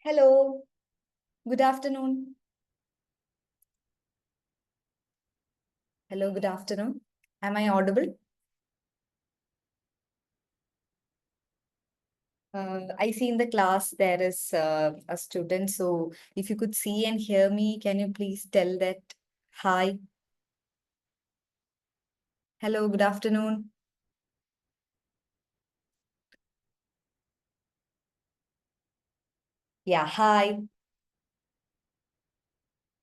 Hello, good afternoon. Hello, good afternoon. Am I audible? I see in the class there is a student. So if you could see and hear me, can you please tell that hi? Hello, good afternoon. Yeah, hi.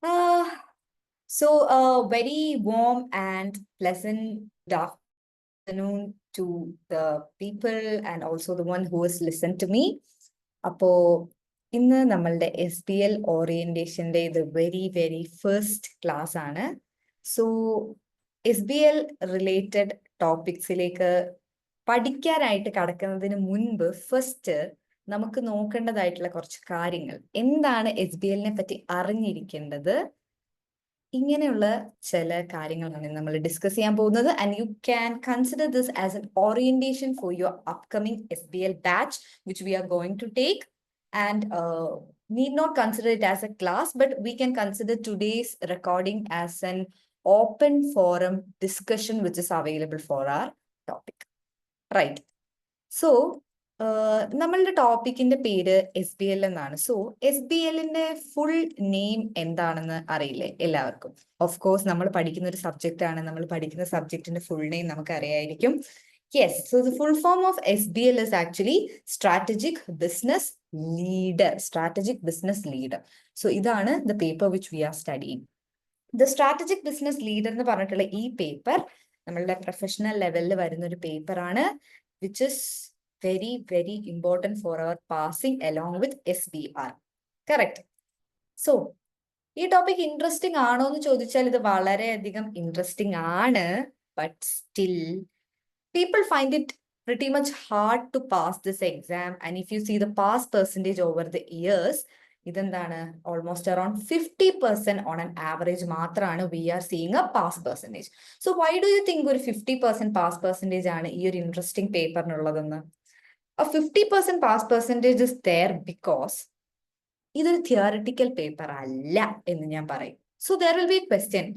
Uh, very warm and pleasant good afternoon to the people and also the one who has listened to me. അപ്പോ ഇന്ന് നമ്മളുടെ SBL ഓറിയന്റേഷന്റെ ഇത് very first class ആണ്. So SBL related ടോപ്പിക്സിലേക്ക് പഠിക്കാനായിട്ട് കടക്കുന്നതിന് മുൻപ് first നമുക്ക് നോക്കേണ്ടതായിട്ടുള്ള കുറച്ച് കാര്യങ്ങൾ എന്താണ് SBLനെ പറ്റി അറിഞ്ഞിരിക്കേണ്ടത്, ഇങ്ങനെയുള്ള ചില കാര്യങ്ങളാണ് നമ്മൾ ഡിസ്കസ് ചെയ്യാൻ പോകുന്നത്. And you can consider this as an orientation for your upcoming SBL batch which we are going to take. And need not consider it as a class, but we can consider today's recording as an open forum discussion which is available for our topic. Right. So, നമ്മളുടെ ടോപ്പിക്കിന്റെ പേര് SBL എന്നാണ്. So SBLന്റെ full name എന്താണെന്ന് അറിയില്ലേ എല്ലാവർക്കും? Of course നമ്മൾ പഠിക്കുന്ന ഒരു subject ആണ്. നമ്മൾ പഠിക്കുന്ന സബ്ജക്റ്റിന്റെ ഫുൾ നെയിം നമുക്ക് അറിയായിരിക്കും. Yes, so the full form of SBL is actually Strategic Business Leader. Strategic Business Leader. So ഇതാണ് the paper which we are studying. The Strategic Business Leader എന്ന് പറഞ്ഞിട്ടുള്ള ഈ പേപ്പർ നമ്മളുടെ പ്രൊഫഷണൽ ലെവലിൽ വരുന്ന ഒരു പേപ്പർ ആണ്, which is very important for our passing along with SBR. Correct. So ഈ ടോപ്പിക് ഇൻട്രസ്റ്റിംഗ് ആണോ എന്ന് ചോദിച്ചാൽ ഇത് വളരെയധികം ഇൻട്രസ്റ്റിംഗ് ആണ്. But still people find it pretty much hard to pass this exam. And if you see the pass percentage over the years, ഇതെന്താണ് almost around 50% on an average മാത്രമാണ് we are seeing a pass percentage. So why do you think ഒരു 50% pass percentage ആണ് ഈ ഒരു interesting പേപ്പറിനുള്ളതെന്ന്? A 50% pass percentage is there because ഇതൊരു theoretical paper അല്ല എന്ന് ഞാൻ പറയും. So there will be question,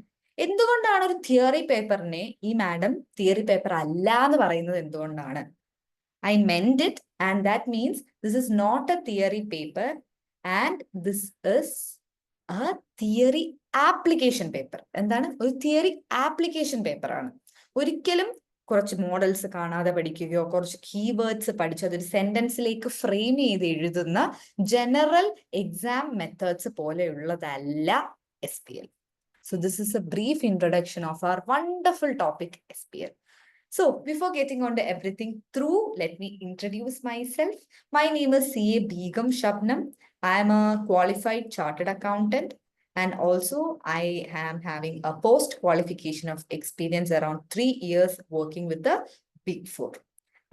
എന്തുകൊണ്ടാണ് ഒരു തിയറി പേപ്പറിനെ ഈ മാഡം തിയറി പേപ്പർ അല്ല എന്ന് പറയുന്നത്? എന്തുകൊണ്ടാണ്? I meant it, and that means this is not a theory paper and this is a theory application paper. എന്താണ്? ഒരു തിയറി ആപ്ലിക്കേഷൻ പേപ്പർ ആണ്. ഒരിക്കലും കുറച്ച് മോഡൽസ് കാണാതെ പഠിക്കുകയോ കുറച്ച് കീവേഡ്സ് പഠിച്ച് അതൊരു സെന്റൻസിലേക്ക് ഫ്രെയിം ചെയ്ത് എഴുതുന്ന ജനറൽ എക്സാം മെത്തേഡ്സ് പോലെയുള്ളതല്ല SBL. So this is a brief introduction of our wonderful topic SBL. So before getting on to everything through, let me introduce myself. My name is CA Begum Shabnam. I am a qualified chartered accountant, and also I am having a post qualification of experience around 3 years working with the Big Four.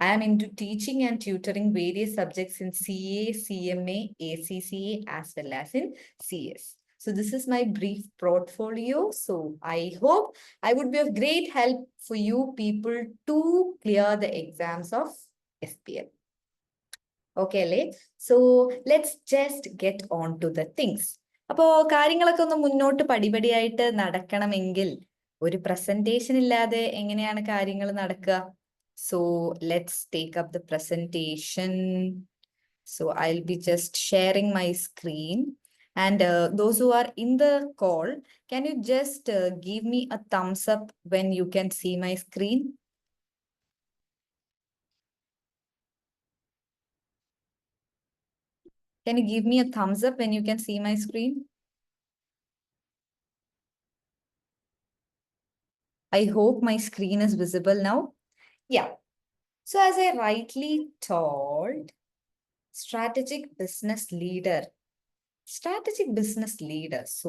I am into teaching and tutoring various subjects in CA, CMA, ACCA as well as in CS. So this is my brief portfolio. So I hope I would be of great help for you people to clear the exams of SBL. Okay, അല്ലേ? So let's just get on to the things. അപ്പോ കാര്യങ്ങളൊക്കെ ഒന്ന് മുന്നോട്ട് പടിപടിയായിട്ട് നടക്കണമെങ്കിൽ ഒരു presentation ഇല്ലാതെ എങ്ങനെയാണ് കാര്യങ്ങൾ നടക്കുക? So let's take up the presentation. So I'll be just sharing my screen. And those who are in the call, can you just give me a thumbs up when you can see my screen? Can you give me a thumbs up when you can see my screen? I hope my screen is visible now. Yeah. So as I rightly told, strategic business leader. Strategic business leader. So,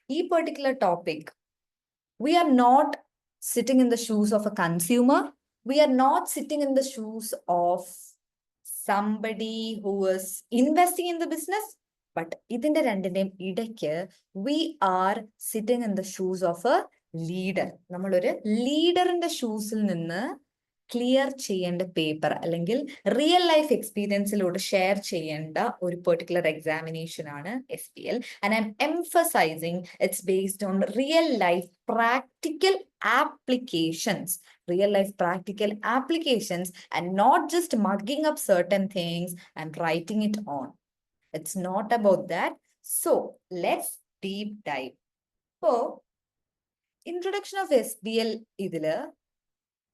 this particular topic, we are not sitting in the shoes of a consumer. We are not sitting in the shoes of somebody who is investing in the business. But ഇതിന്റെ രണ്ടിന്റെയും ഇടയ്ക്ക് we are sitting in the shoes of a leader. നമ്മളൊരു ലീഡറിന്റെ ഷൂസിൽ നിന്ന് clear ചെയ്യേണ്ട paper അല്ലെങ്കിൽ real life എക്സ്പീരിയൻസിലൂടെ share ചെയ്യേണ്ട ഒരു particular examination ആണ് SBL. And I'm emphasizing it's based on real life practical applications. Real life practical applications and not just mugging up certain things and writing it on. It's not about that. So let's deep dive. So, introduction of SBL ഇതില്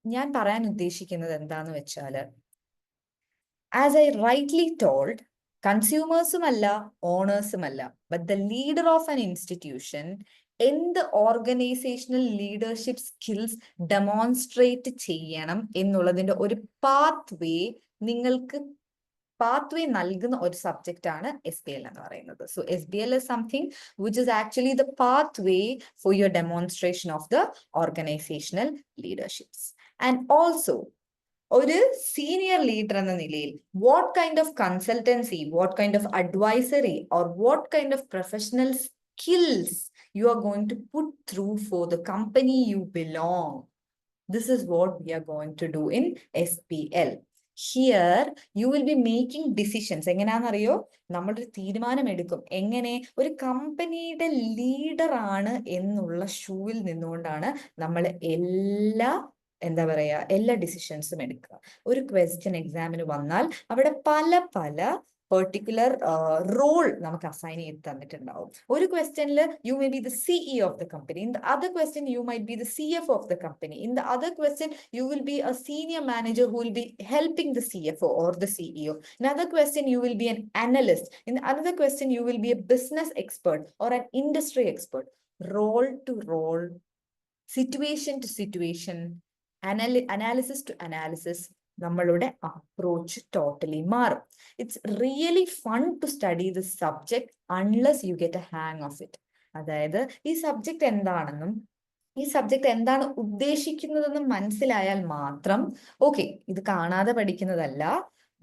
ഞാൻ പറയാൻ ഉദ്ദേശിക്കുന്നത് എന്താന്ന് വെച്ചാല്, as I rightly told, കൺസ്യൂമേഴ്സുമല്ല ഓണേഴ്സുമല്ല, but the leader of an institution എന്ത് organisational leadership skills demonstrate ചെയ്യണം എന്നുള്ളതിന്റെ ഒരു നിങ്ങൾക്ക് pathway നൽകുന്ന ഒരു സബ്ജക്റ്റ് ആണ് SBL എന്ന് പറയുന്നത്. So SBL is something which is actually the pathway for your demonstration of the organizational leaderships. And also, ഒരു senior leader എന്ന നിലയിൽ what kind of consultancy, what kind of advisory or what kind of professional skills you are going to put through for the company you belong. This is what we are going to do in SBL. Here you will be making decisions. എങ്ങനെയാണെന്നറിയോ, നമ്മളൊരു തീരുമാനം എടുക്കും. എങ്ങനെ ഒരു കമ്പനിയുടെ leader ആണ് എന്നുള്ള ഷൂവിൽ നിന്നുകൊണ്ടാണ് നമ്മൾ എല്ലാ ഡിസിഷൻസും എടുക്കുക. ഒരു ക്വസ്റ്റ്യൻ എക്സാമിന് വന്നാൽ അവിടെ പല പെർട്ടിക്കുലർ റോൾ നമുക്ക് അസൈൻ ചെയ്ത് തന്നിട്ടുണ്ടാവും. ഒരു ക്വസ്റ്റ്യനിൽ U may B the CEO of the company. In the other question, you might be the CFO of the company. In the other question, you will be a senior manager who will be helping the CFO or the CEO. In another question, you will be an analyst. In another question, you will be a business expert or an industry expert. Role to role, situation to situation, analysis to analysis, നമ്മളുടെ approach totally മാറും. It's really fun to study this subject unless you get a hang of it. അതായത് ഈ subject എന്താണെന്നും ഈ subject എന്താണ് ഉദ്ദേശിക്കുന്നതെന്നും മനസ്സിലായാൽ മാത്രം okay, ഇത് കാണാതെ പഠിക്കുന്നതല്ല,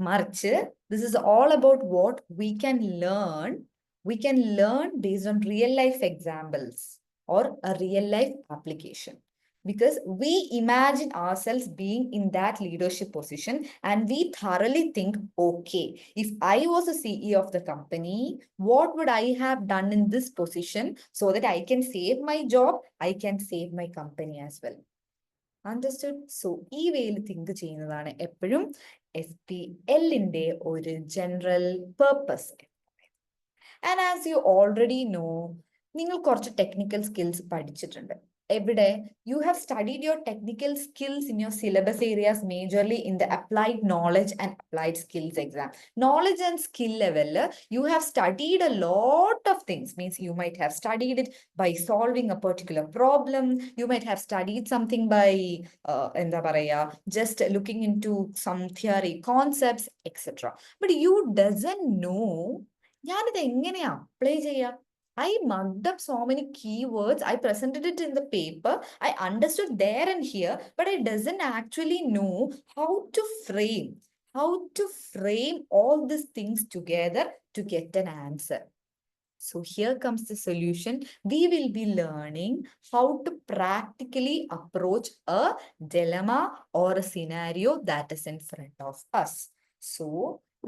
മറിച്ച് this is all about what we can learn based on real life examples or a real life application, because we imagine ourselves being in that leadership position and we thoroughly think, okay, if I was a CEO of the company, what would I have done in this position so that I can save my job, I can save my company as well. Understood? So ഈ വേയിൽ think ചെയ്യുന്നതാണ് എപ്പോഴും SBL ന്റെ ഒരു general purpose. And as you already know, നിങ്ങൾ കുറച്ച് technical skills പഠിച്ചിട്ടുണ്ട്. എവിടെ? You have studied your technical skills in your syllabus areas majorly in the applied knowledge and applied skills exam. Knowledge and skill level, you have studied a lot of things. Means you might have studied it by solving a particular problem. You might have studied something by just looking into some theory concepts, etc. But you doesn't know ഞാനിത് എങ്ങനെയാ apply ചെയ്യാ. I mugged up so many keywords. I presented it in the paper. I understood there and here, but I doesn't actually know how to frame all these things together to get an answer. So here comes the solution. We will be learning how to practically approach a dilemma or a scenario that is in front of us. So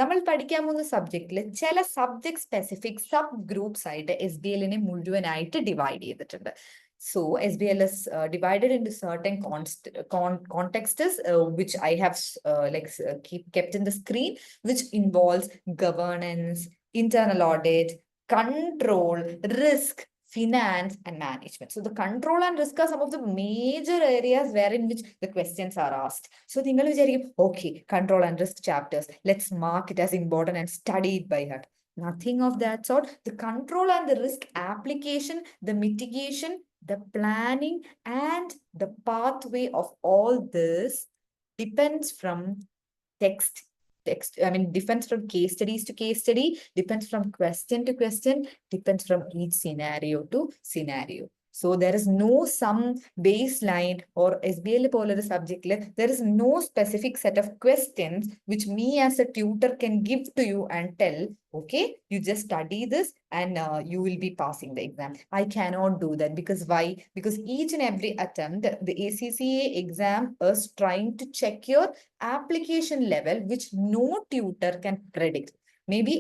നമ്മൾ പഠിക്കാൻ പോകുന്ന സബ്ജക്റ്റിൽ ചില subject specific sub groups ആയിട്ട് SBL മുഴുവനായിട്ട് divide ചെയ്തിട്ടുണ്ട്. So SBL is divided into certain contexts which I have kept in the screen, which involves governance, internal audit, control, risk, finance, and management. So the control and risk are some of the major areas wherein which the questions are asked. So നിങ്ങൾ വിചാരിക്കും, okay, control and risk chapters, let's mark it as important and study it by heart. Nothing of that sort. The control and the risk application, the mitigation, the planning, and the pathway of all this depends from depends from case studies to case study, depends from question to question, depends from each scenario to scenario. So there is no some baseline or SBL polar subject. There is no specific set of questions which me as a tutor can give to you and tell, okay, you just study this and you will be passing the exam. I cannot do that. Because why? Because each and every attempt, the ACCA exam is trying to check your application level, which no tutor can predict. Maybe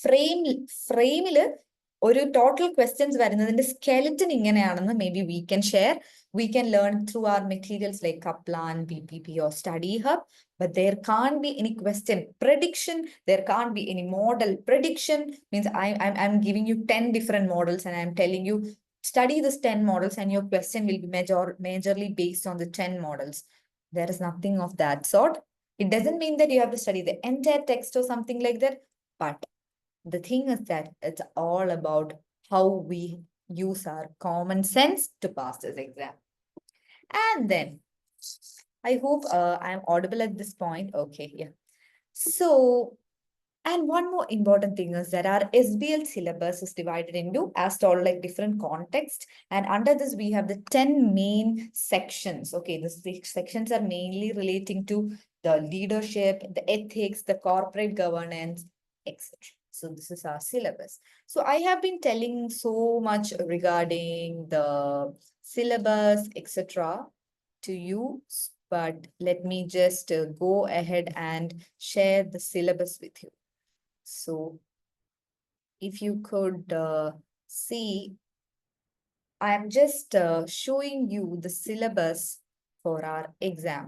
ഫ്രെയിമില് ഒരു total questions വരുന്നതിന്റെ skeleton ഇങ്ങനെയാണെന്ന് maybe we can learn through our materials like Kaplan, BPP or Study Hub, but there can't be any question prediction. There can't be any model prediction. Means I'm giving you 10 different models and I'm telling you study this 10 models and your question will be majorly based on the 10 models. There is nothing of that sort. It doesn't mean that you have to study the entire text or something like that, but the thing is that it's all about how we use our common sense to pass this exam. And then, I hope I'm audible at this point. Okay, yeah. So, and one more important thing is that our SBL syllabus is divided into, as told, like different context. And under this, we have the 10 main sections. Okay, the sections are mainly relating to the leadership, the ethics, the corporate governance, etc. So this is our syllabus. So I have been telling so much regarding the syllabus, etc. to you, but let me just go ahead and share the syllabus with you. So if you could see, I'm just showing you the syllabus for our exam.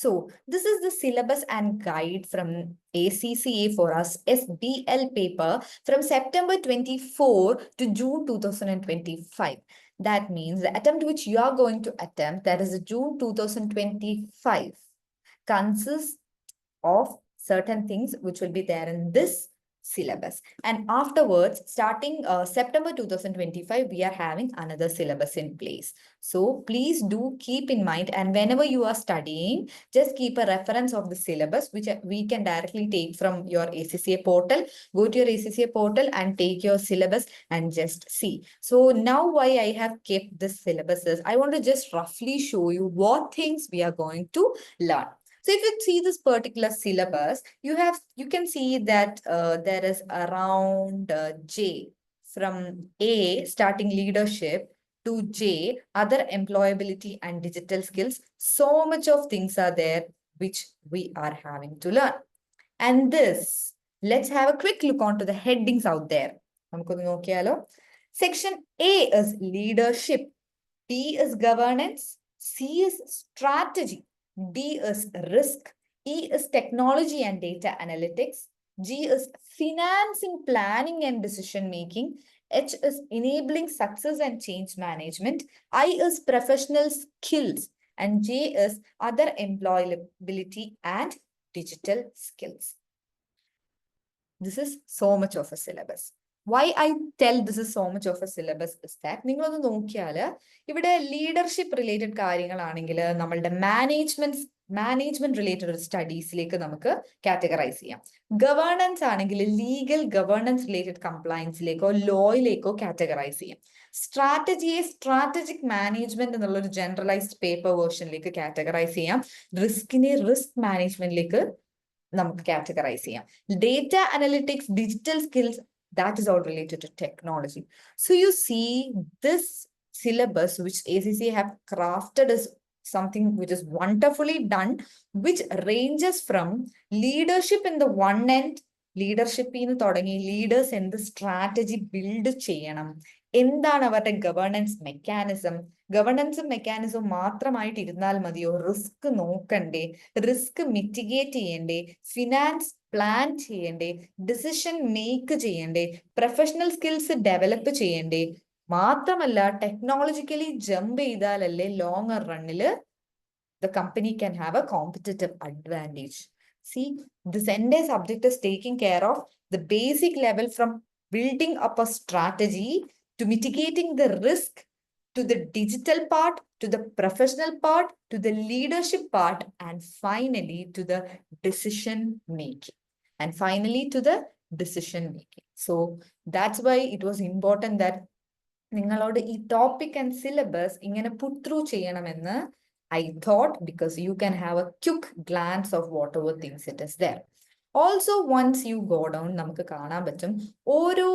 So this is the syllabus and guide from ACCA for us SBL paper from September 24 to June 2025. That means the attempt which you are going to attempt, that is June 2025, consists of certain things which will be there in this syllabus. And afterwards, starting September 2025, we are having another syllabus in place. So please do keep in mind, and whenever you are studying, just keep a reference of the syllabus, which we can directly take from your ACCA portal. Go to your ACCA portal and take your syllabus and just see. So now why I have kept this syllabus is, I want to just roughly show you what things we are going to learn. So if you see this particular syllabus, you can see that there is around J, from A, starting leadership, to J, other employability and digital skills. So much of things are there which we are having to learn. And this, let's have a quick look onto the headings out there. Section A is leadership, B is governance, C is strategy, D is risk, E is technology and data analytics, G is financing, planning and decision making, H is enabling success and change management, I is professional skills, and J is other employability and digital skills. This is so much of a syllabus. Why I tell this is so much of a syllabus is that, നിങ്ങളൊന്ന് നോക്കിയാൽ ഇവിടെ leadership related കാര്യങ്ങളാണെങ്കിൽ നമ്മളുടെ management related ഒരു സ്റ്റഡീസിലേക്ക് നമുക്ക് categorise ചെയ്യാം. Governance ആണെങ്കിൽ legal governance related കംപ്ലയൻസിലേക്കോ ലോയിലേക്കോ categorise ചെയ്യാം. സ്ട്രാറ്റജിയെ strategic management എന്നുള്ള ഒരു ജനറലൈസ്ഡ് പേപ്പർ വേർഷനിലേക്ക് കാറ്റഗറൈസ് ചെയ്യാം. റിസ്കിനെ റിസ്ക് മാനേജ്മെന്റിലേക്ക് നമുക്ക് കാറ്റഗറൈസ് ചെയ്യാം. Data analytics, digital skills, that is all related to technology. So you see, this syllabus which ACCA have crafted is something which is wonderfully done, which ranges from leadership in the one end, leadership in the leaders in the strategy build cheyanam. എന്താണ് അവരുടെ governance mechanism മാത്രമായിട്ട് ഇരുന്നാൽ മതിയോ? Risk നോക്കണ്ടേ, risk mitigate ചെയ്യണ്ടേ, finance plan ചെയ്യണ്ടേ, decision make ചെയ്യണ്ടേ, professional skills develop ചെയ്യണ്ടേ, മാത്രമല്ല ടെക്നോളജിക്കലി ജമ്പ് ചെയ്താലല്ലേ ലോങ്ങർ റണ്ണില് the company can have a competitive advantage. See, this entire subject is taking care of the basic level, from building up a strategy to mitigating the risk, to the digital part, to the professional part, to the leadership part, and finally to the decision making. and finally to the decision making. So that's why it was important that നിങ്ങളോട് ഈ topic and syllabus ഇങ്ങനെ put through ചെയ്യണമെന്ന് I thought, because you can have a quick glance of whatever things it is there. Also, once you go down, നമുക്ക് കാണാൻ പറ്റും ഓരോ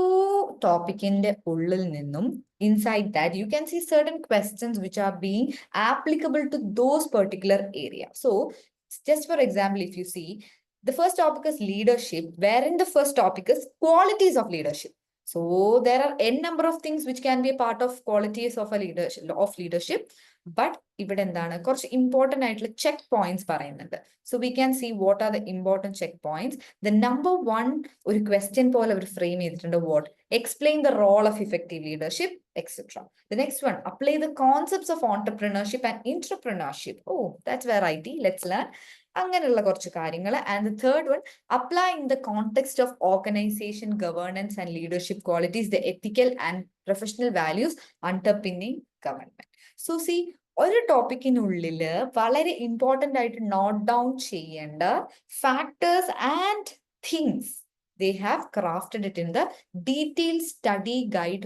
ടോപ്പിക്കിന്റെ ഉള്ളിൽ നിന്നും inside that you can see certain questions which are being applicable to those particular area. So just for example, if you see, the first topic is leadership, wherein the first topic is qualities of leadership. So there are n number of things which can be a part of qualities of a leadership. But ഇവിടെ എന്താണ് കുറച്ച് important ആയിട്ടുള്ള check points പറയുന്നുണ്ട്. So we can see what are the important check points. The number one ഒരു question പോലെ അവർ frame ചെയ്തിട്ടുണ്ട്. What? Explain the role of effective leadership, etc. The next one, apply the concepts of entrepreneurship and entrepreneurship. Oh, that's variety. Let's learn. അങ്ങനെയുള്ള കുറച്ച് കാര്യങ്ങൾ. And the third one, apply in the context of organization, governance and leadership qualities, the ethical and professional values underpinning government. So see, ഒരു ടോപ്പിക്കിനുള്ളിൽ വളരെ important ആയിട്ട് note down ചെയ്യേണ്ട factors and things they have crafted it in the detailed study guide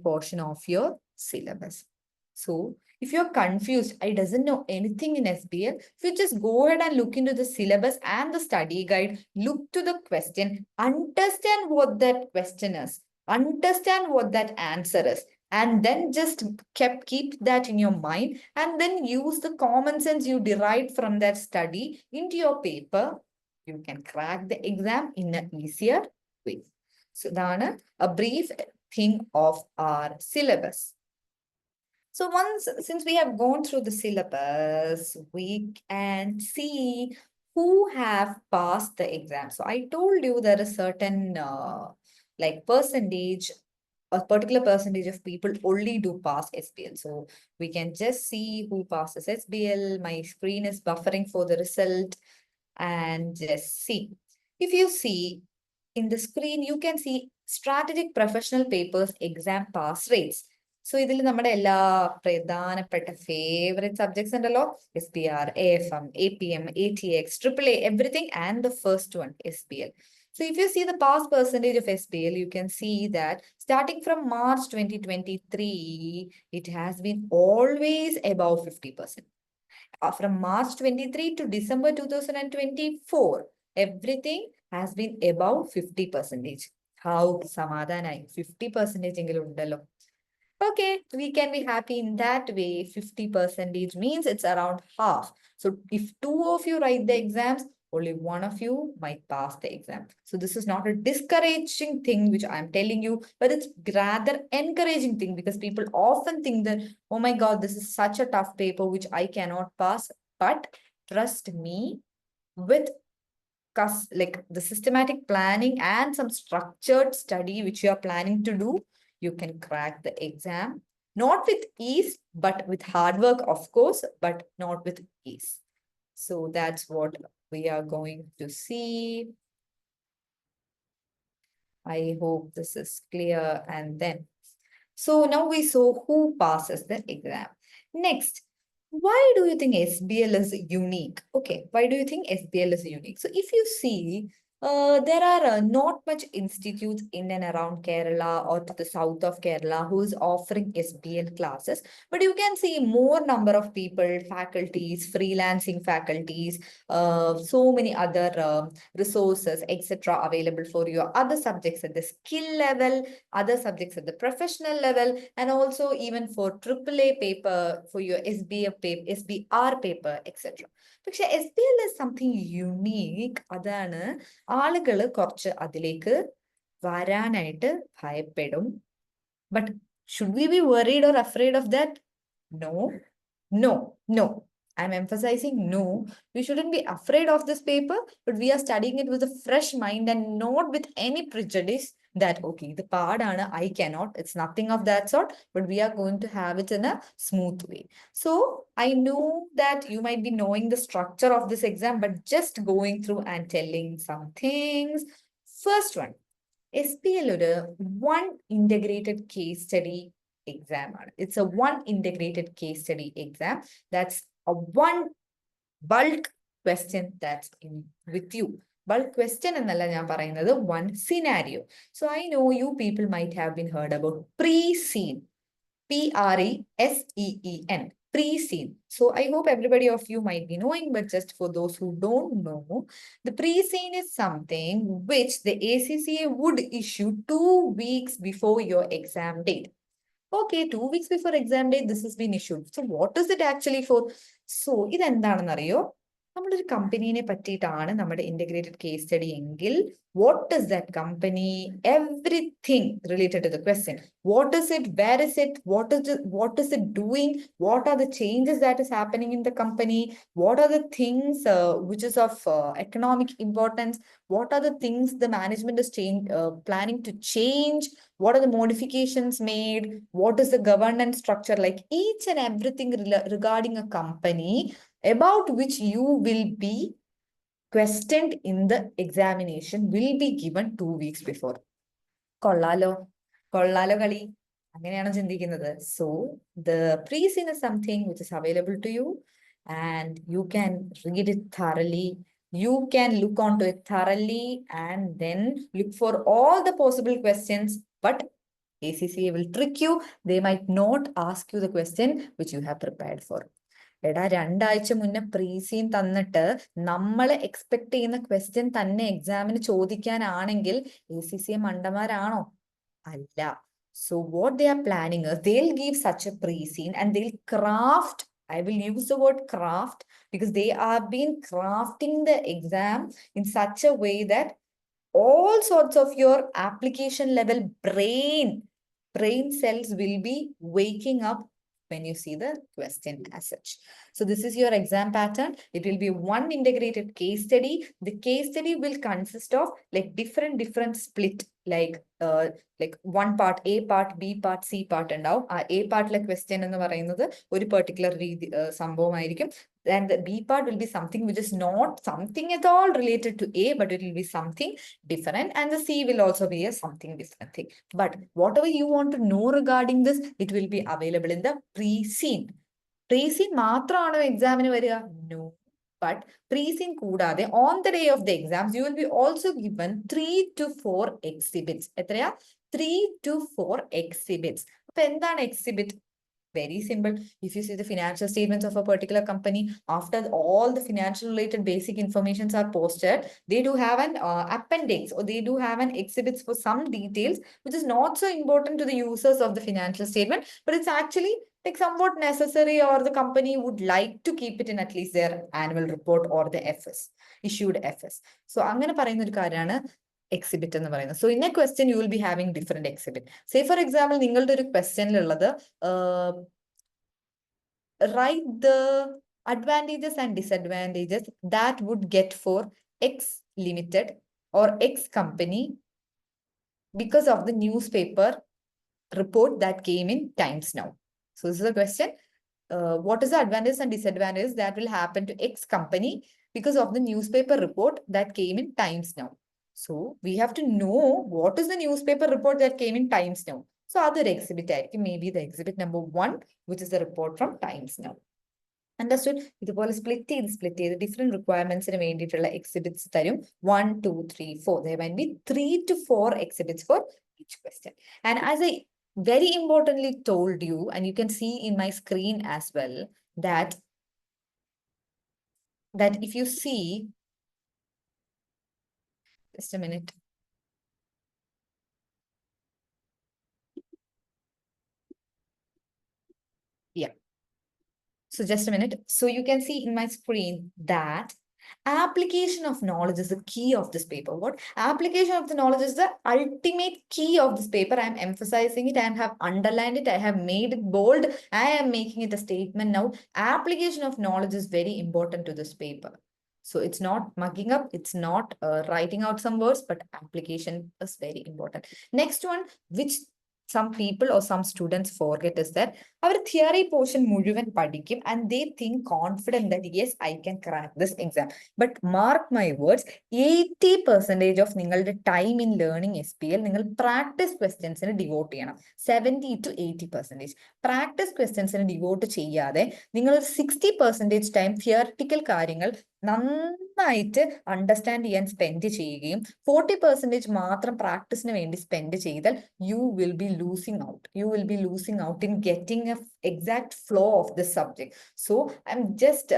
portion of your syllabus. So if you're confused, I doesn't know anything in SBL, if you just go ahead and look into the syllabus and the study guide, look to the question, understand what that question is, understand what that answer is, and then just keep that in your mind, and then use the common sense you derived from that study into your paper. You can crack the exam in an easier way. So that's a brief thing of our syllabus. So since we have gone through the syllabus, we can see who have passed the exam. So I told you there is certain percentage, a particular percentage of people only do pass SBL. So we can just see who passes SBL. My screen is buffering for the result. And just see. If you see in the screen, you can see strategic professional papers exam pass rates. So ഇതിൽ നമ്മുടെ എല്ലാ പ്രധാനപ്പെട്ട favorite subjects ഉണ്ടല്ലോ, SPR, AFM, APM, ATX, AAA, everything, and the first one, SBL. So if you see the pass percentage of SBL, you can see that starting from March 2023, it has been always above 50%. From March 23 to December 2024, everything has been above 50%. How Samadhanai 50% okay, we can be happy in that way. 50% means it's around half. So if two of you write the exams, only one of you might pass the exam. So this is not a discouraging thing which I'm telling you, but it's rather encouraging thing, because people often think that, oh my God, this is such a tough paper which I cannot pass. But trust me, with the systematic planning and some structured study which you are planning to do, you can crack the exam. Not with ease, but with hard work, of course, but not with ease. So that's what we are going to see. I hope this is clear. And then, so now we saw who passes the exam. Next, why do you think SBL is unique? Okay, why do you think SBL is unique? So if you see, there are not much institutes in and around Kerala or to the south of Kerala who is offering SBL classes, but you can see more number of people, faculties, freelancing faculties, so many other resources, etc. available for your other subjects at the skill level, other subjects at the professional level, and also even for AAA paper, for your SBF paper, SBR paper, etc. പക്ഷെ SBL is something unique. അതാണ് ആളുകൾ കുറച്ച് അതിലേക്ക് വരാനായിട്ട് ഭയപ്പെടും. But should we be worried or afraid of that? No. I'm emphasizing no. We shouldn't be afraid of this paper, but we are studying it with a fresh mind and not with any prejudice that, okay, the padana, I cannot, it's nothing of that sort, but we are going to have it in a smooth way. So I know that you might be knowing the structure of this exam, but just going through and telling some things. First one, SPL one integrated case study exam. It's a one integrated case study exam. That's a one bulk question that's in with you. Bulk question എന്നല്ല ഞാൻ പറയുന്നത്, one scenario. So I know you people might have been heard about pre-scene. P-R-E-S-E-E-N. Pre-scene. So I hope everybody of you might be knowing, but just for those who don't know, the pre-scene is something which the ACCA would issue 2 weeks before your exam date. Okay, 2 weeks before exam date, this has been issued. So what is it actually for? So ഇതെന്താണെന്ന് അറിയോ? നമ്മുടെ ഒരു കമ്പനീനെ പറ്റിയിട്ടാണ് നമ്മുടെ integrated case study എങ്കിൽ what is that company? Everything related to the question. What is it? Where is it? What is it doing? What are the changes that is happening in the company? What are the things which is of economic importance? What are the things the management is planning to change? What are the modifications made? What is the governance structure? Like each and everything regarding a company about which you will be questioned in the examination will be given 2 weeks before. കൊള്ളാലോ കളി, അങ്ങനെയാണ് ചിന്തിക്കുന്നത്. So the pre-scene is something which is available to you and you can read it thoroughly. You can look onto it thoroughly and then look for all the possible questions. But ACCA will trick you. They might not ask you the question which you have prepared for. എടാ 2 ആഴ്ച മുന്നേ പ്രീസീൻ തന്നിട്ട് നമ്മൾ expect ചെയ്യുന്ന question തന്നെ എക്സാമിന് ചോദിക്കാനാണെങ്കിൽ ACCA മണ്ടന്മാരാണോ? അല്ല. So what they are planning is they'll give such a pre-scene and they'll craft, I will use the word craft because they have been crafting the exam in such a way that all sorts of your application level brain cells will be waking up when you see the question as such. So this is your exam pattern. It will be one integrated case study. The case study will consist of like different split, like one part, A part, B part, C part ഉണ്ടാവും. A part like question എന്ന് പറയുന്നത് ഒരു particular സംഭവമായിരിക്കും. And the B part will be something which is not something at all related to A, but it will be something different. And the C will also be a something different thing. But whatever you want to know regarding this, it will be available in the pre-scene. Pre-scene മാത്രമാണോ എക്സാമിന് വരിക? No. But pre-scene കൂടാതെ on the day of the exams, you will be also given 3 to 4 exhibits. എത്രയാ? 3 to 4 exhibits. അപ്പൊ എന്താണ് exhibit? Very simple. If you see the financial statements of a particular company, after all the financial related basic informations are posted, they do have an appendix or they do have an exhibits for some details, which is not so important to the users of the financial statement, but it's actually like somewhat necessary or the company would like to keep it in at least their annual report or the FS, issued FS. So അങ്ങനെ പറയുന്ന ഒരു കാര്യമാണ് exhibit എന്ന് പറയുന്നത്. So in a question you will be having different exhibit. Say for example നിങ്ങളുടെ ഒരു ക്വസ്റ്റ്യനിലുള്ളത് write the advantages and disadvantages that would get for X limited or X company because of the newspaper report that came in Times Now. So this is the question. What is the advantages and disadvantages that will happen to X company because of the newspaper report that came in Times Now? So we have to know what is the newspaper report that came in Times Now. So other exhibit maybe the exhibit number 1, which is the report from Times Now. Understood? ഇതുപോലെ split ചെയ്ത് different requirements ന് വേണ്ടിയിട്ടുള്ള exhibits തരും. 1, 2, 3, 4. There might be 3 to 4 exhibits for each question. And as I very importantly told you, and you can see in my screen as well, that if you see, just a minute. Yeah. So just a minute. So you can see in my screen that application of knowledge is the key of this paper. What? Application of the knowledge is the ultimate key of this paper. I am emphasizing it. I have underlined it. I have made it bold. I am making it a statement now. Application of knowledge is very important to this paper. So it's not mugging up. It's not writing out some words, but application is very important. Next one, which some people or some students forget is that our theory portion മുഴുവൻ പഠിക്കും and they think confident that yes, I can crack this exam. But mark my words, 80% of നിങ്ങളുടെ time in learning SPL നിങ്ങൾ practice questions devote ചെയ്യണം. 70 to 80%. Practice questions devote ചെയ്യാതെ നിങ്ങൾ ഒരു 60% time theoretical കാര്യങ്ങൾ നന്നായിട്ട് അണ്ടർസ്റ്റാൻഡ് ചെയ്യാൻ സ്പെൻഡ് ചെയ്യുകയും 40% മാത്രം പ്രാക്ടീസിന് വേണ്ടി സ്പെൻഡ് ചെയ്താൽ you will be losing out. You will be losing out in getting a exact flow of the subject. So I'm just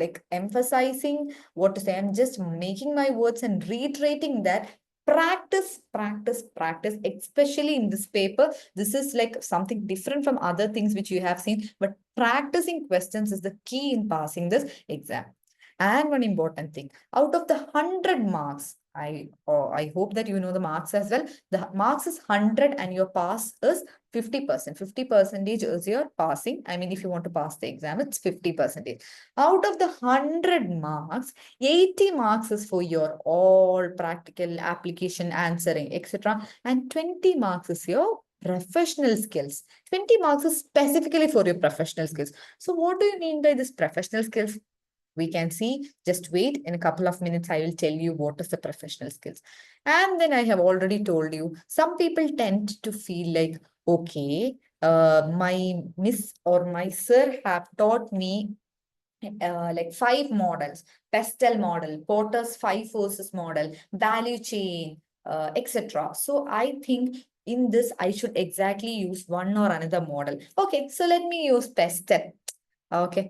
like emphasizing what to say. I'm just making my words and reiterating that practice, practice, practice, especially in this paper. This is like something different from other things which you have seen, but practicing questions is the key in passing this exam. And one important thing, out of the 100 marks, I hope that you know the marks as well. The marks is 100 and your pass is 50%. 50% is your passing. I mean, if you want to pass the exam, it's 50%. Out of the 100 marks, 80 marks is for your all practical application answering, etc. And 20 marks is your professional skills. 20 marks is specifically for your professional skills. So what do you mean by this professional skills? We can see, just wait, in a couple of minutes I will tell you what is the professional skills. And then I have already told you, some people tend to feel like, okay, my miss or my sir have taught me like 5 models: pestle model, Porter's 5 forces model, value chain, etc. So I think in this I should exactly use one or another model. Okay, so let me use pestle. Okay,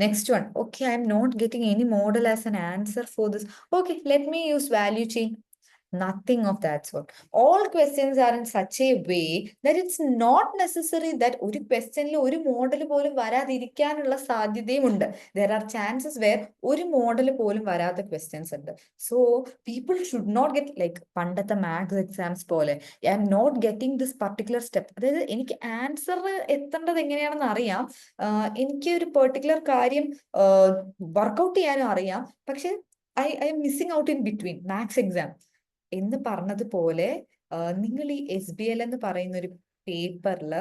next one. Okay, I'm not getting any model as an answer for this. Okay, let me use value chain. Nothing of that sort. All questions are in such a way that it's not necessary that ഒരു ക്വസ്റ്റ്യനിൽ ഒരു model പോലും വരാതിരിക്കാനുള്ള സാധ്യതയുമുണ്ട്. There are chances where ഒരു model പോലും വരാത്ത questions ഉണ്ട്. So people should not get like പണ്ടത്തെ maths exams പോലെ I am not getting this particular step. അതായത് എനിക്ക് ആൻസർ എത്തേണ്ടത് എങ്ങനെയാണെന്ന് അറിയാം, എനിക്ക് ഒരു പെർട്ടിക്കുലർ കാര്യം വർക്ക്ഔട്ട് ചെയ്യാനും അറിയാം, പക്ഷെ I am missing out in between maths exam എന്ന് പറഞ്ഞതുപോലെ നിങ്ങൾ ഈ SBL എന്ന് പറയുന്ന ഒരു പേപ്പറില്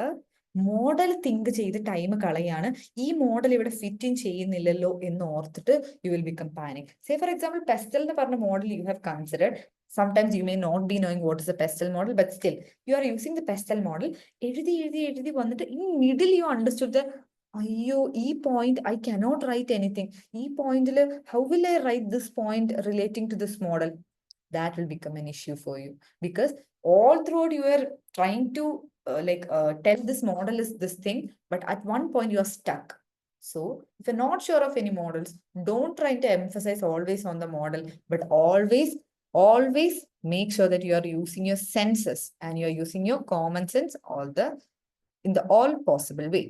മോഡൽ തിങ്ക് ചെയ്ത് ടൈം കളയാണ്. ഈ മോഡൽ ഇവിടെ ഫിറ്റ് ഇൻ ചെയ്യുന്നില്ലല്ലോ എന്ന് ഓർത്തിട്ട് you will become panic. Say for example pestle എന്ന് പറഞ്ഞ model you have considered. Sometimes you may not be knowing what is the pestle model, but still you are using the pestle model. എഴുതി വന്നിട്ട് in middle you understood the അയ്യോ ഈ point I cannot write anything. ഈ പോയിന്റിൽ how will I write this point relating to this model? That will become an issue for you, because all throughout you are trying to tell this model is this thing, but at one point you are stuck. So if you're not sure of any models, don't try to emphasize always on the model, but always make sure that you are using your senses and you are using your common sense in the all possible way.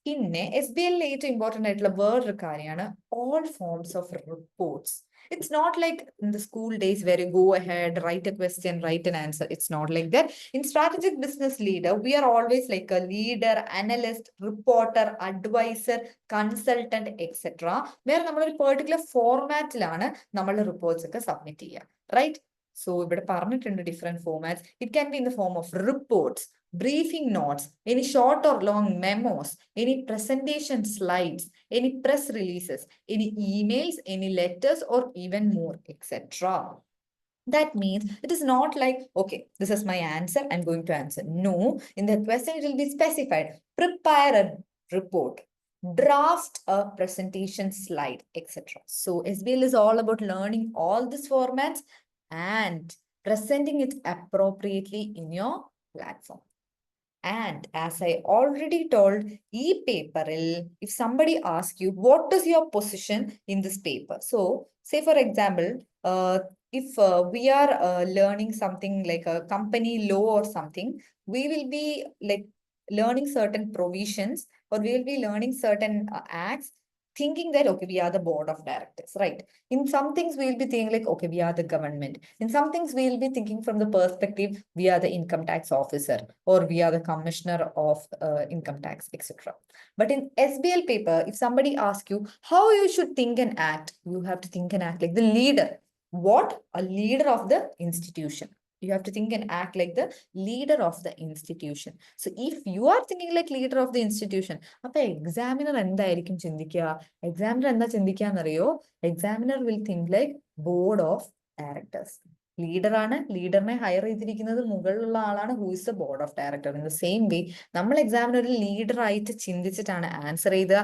പിന്നെ SBL ഏറ്റവും important ആയിട്ടുള്ള വേറൊരു കാര്യമാണ് all forms of reports. It's not like in the school days where you go ahead, write a question, write an answer. It's not like that. In strategic business leader, we are always like a leader, analyst, reporter, advisor, consultant, etc. Where നമ്മൾ ഒരു particular formatലാണ് നമ്മളുടെ reports ഒക്കെ submit ചെയ്യുക, right? So ഇവിടെ പറഞ്ഞിട്ടുണ്ട് different formats. It can be in the form of reports, briefing notes, any short or long memos, any presentation slides, any press releases, any emails, any letters, or even more, etc. That means it is not like, okay, this is my answer, I'm going to answer. No, in the question it will be specified. Prepare a report, draft a presentation slide, etc. So SBL is all about learning all these formats and presenting it appropriately in your platform. And as I already told, paper, if somebody asks you, what is your position in this paper? So say for example, if we are learning something like a company law or something, we will be like learning certain provisions, or we will be learning certain acts, thinking that, okay, we are the board of directors, right? In some things, we will be thinking like, okay, we are the government. In some things, we will be thinking from the perspective, we are the income tax officer, or we are the commissioner of income tax, etc. But in SBL paper, if somebody asks you how you should think and act, you have to think and act like the leader. What? A leader of the institution. You have to think and act like the leader of the institution. So if you are thinking like leader of the institution, അപ്പൊ examiner എന്തായിരിക്കും ചിന്തിക്കുക? Examiner എന്താ ചിന്തിക്കാന്നറിയോ? Examiner will think like board of directors. Leader ആണ്, ലീഡറിനെ hire ചെയ്തിരിക്കുന്നത് മുകളിലുള്ള ആളാണ്, who is the board of director. In the same way നമ്മൾ എക്സാമിന് ഒരു ലീഡർ ആയിട്ട് ചിന്തിച്ചിട്ടാണ് ആൻസർ ചെയ്തുക.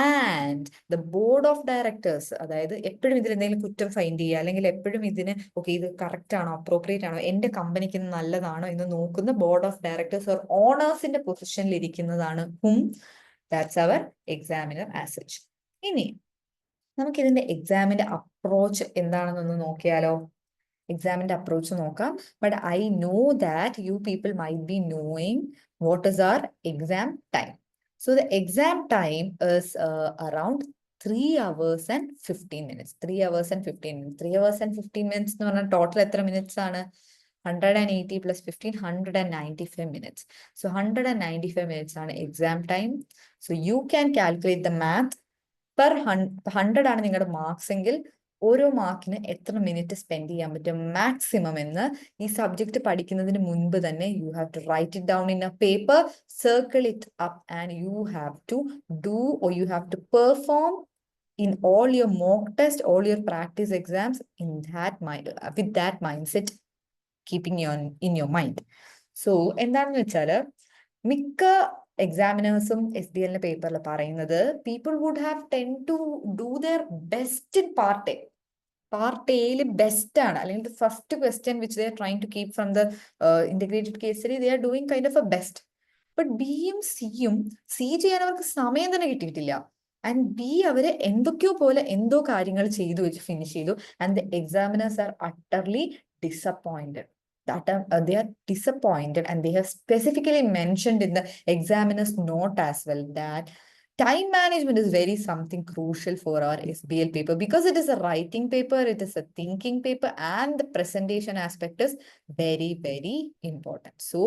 And the board of directors, അതായത് എപ്പോഴും ഇതിൽ എന്തെങ്കിലും കുറ്റം ഫൈൻഡ് ചെയ്യുക, അല്ലെങ്കിൽ എപ്പോഴും ഇതിന് ഓക്കെ ഇത് കറക്റ്റ് ആണോ, അപ്രോപ്രിയേറ്റ് ആണോ, എന്റെ കമ്പനിക്ക് നല്ലതാണോ എന്ന് നോക്കുന്ന ബോർഡ് ഓഫ് ഡയറക്ടേഴ്സ് ഓർ ഓണേഴ്സിന്റെ പൊസിഷനിൽ ഇരിക്കുന്നതാണ് hmm. That's our examiner as such. ഇനി നമുക്ക് ഇതിന്റെ എക്സാമിന്റെ അപ്രോച്ച് എന്താണെന്നൊന്ന് നോക്കിയാലോ. എക്സാമിന്റെ അപ്രോച്ച് നോക്കാം. But I know that you people might be knowing what is our exam time. So the exam time is around 3 hours and 15 minutes. 3 hours and 15 minutes. 3 hours and 15 minutes എന്ന് പറഞ്ഞാൽ total എത്ര minutes ആണ്? 180 plus 15, 195 minutes. So 195 minutes ആണ് exam time. So you can calculate the math. Per 100 ആണ് നിങ്ങളുടെ marks എങ്കിൽ ഓരോ മാർക്കിന് എത്ര മിനിറ്റ് സ്പെൻഡ് ചെയ്യാൻ പറ്റും മാക്സിമം എന്ന് ഈ സബ്ജക്ട് പഠിക്കുന്നതിന് മുൻപ് തന്നെ you have to write it down in a paper, circle it up and you have to do or you have to perform in all your mock test, all your practice exams in that mind, with that mindset keeping in your mind. So എന്താണെന്ന് വെച്ചാൽ മിക്ക എക്സാമിനേഴ്സും SBL പേപ്പറിൽ പറയുന്നത് people would have tend to do their best in part A. Part എയിൽ best ആണ്, അല്ലെങ്കിൽ first question which they are trying to keep from the integrated case study, they are doing kind of a best. But ബിയും സിയും C ചെയ്യാൻ അവർക്ക് സമയം തന്നെ കിട്ടിയിട്ടില്ല. ആൻഡ് ബി അവര് എന്തൊക്കെയോ പോലെ എന്തോ കാര്യങ്ങൾ ചെയ്തു വെച്ച് ഫിനിഷ് ചെയ്തു. And the examiners are utterly disappointed. They are disappointed, and they have specifically mentioned in the examiner's note as well that time management is very something crucial for our SBL paper, because it is a writing paper, it is a thinking paper, and the presentation aspect is very, very important. So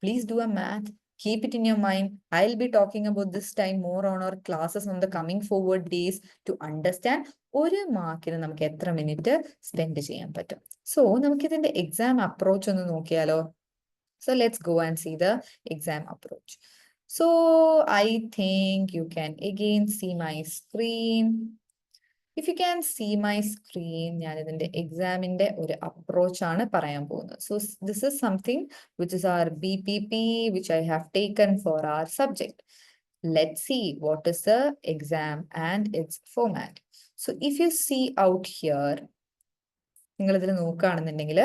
please do a math. Keep it in your mind. I'll be talking about this time more on our classes on the coming forward days to understand ഒരു മാർക്കിന് നമുക്ക് എത്ര minute spend ചെയ്യാൻ പറ്റും. So നമുക്ക് ഇതിന്റെ exam approach ഒന്ന് നോക്കിയാലോ. So let's go and see the exam approach. So I think you can again see my screen. If you can see my screen, ഞാൻ ഇതിന്റെ എക്സാമിന്റെ ഒരു അപ്രോച്ച് ആണ് പറയാൻ പോകുന്നത്. So this is something which is our BPP which I have taken for our subject. Let's see what is the exam and its format. So if you see out here, നിങ്ങൾ ഇതിൽ നോക്കുകയാണെന്നുണ്ടെങ്കിൽ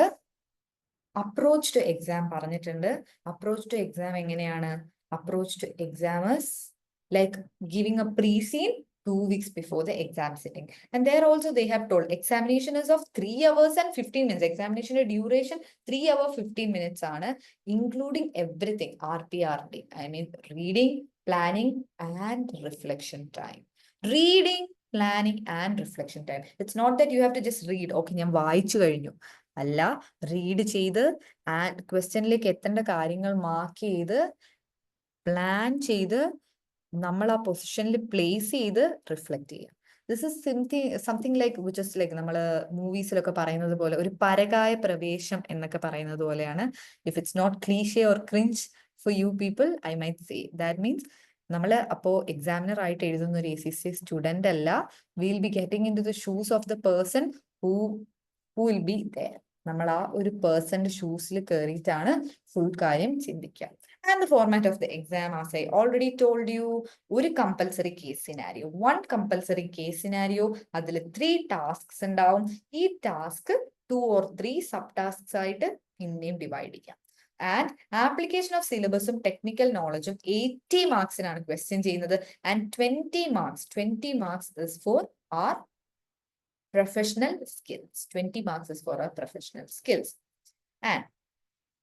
approach two exam പറഞ്ഞിട്ടുണ്ട്. Approach two exam എങ്ങനെയാണ്? Approach two exam is like giving a pre-scene 2 weeks before the exam sitting. And there also they have told examination is of 3 hours and 15 minutes. Examination duration 3 hours 15 minutes ആണ്, including everything, RPRD. I mean reading, planning and reflection time. Reading, planning and reflection time. It's not that you have to just read. Okay, ഞാൻ വായിച്ചു കഴിഞ്ഞു. അല്ല, read ചെയ്ത് and ക്വസ്റ്റ്യനിലേക്ക് എത്തേണ്ട കാര്യങ്ങൾ mark ചെയ്ത് പ്ലാൻ ചെയ്ത് നമ്മൾ ആ പൊസിഷനിൽ പ്ലേസ് ചെയ്ത് റിഫ്ലക്ട് ചെയ്യുക. This is something like which is like നമ്മൾ മൂവീസിലൊക്കെ പറയുന്നത് പോലെ ഒരു പരകായ പ്രവേശം എന്നൊക്കെ പറയുന്നത് പോലെയാണ്. If it's not cliche or cringe for you people, I might say that means നമ്മൾ അപ്പോ എക്സാമിനർ ആയിട്ട് എഴുതുന്ന ഒരു ACCA സ്റ്റുഡന്റ് അല്ല. Will be getting into the shoes of the person who will be there. നമ്മൾ ആ ഒരു പേഴ്സന്റെ ഷൂസിൽ കയറിയിട്ടാണ് full കാര്യം ചിന്തിക്കുക. And the format of the exam, as I already told you, ഒരു compulsory case scenario. One compulsory case scenario, അതിൽ 3 tasks ഉണ്ടാവും. ഈ task 2 or 3 subtasks ആയിട്ട് പിന്നെയും ഡിവൈഡ് ചെയ്യാം. And application of syllabusum technical knowledge 80 marksനാണ് question ചെയ്യുന്നത്. And 20 marks is for our professional skills. 20 marks is for our professional skills. And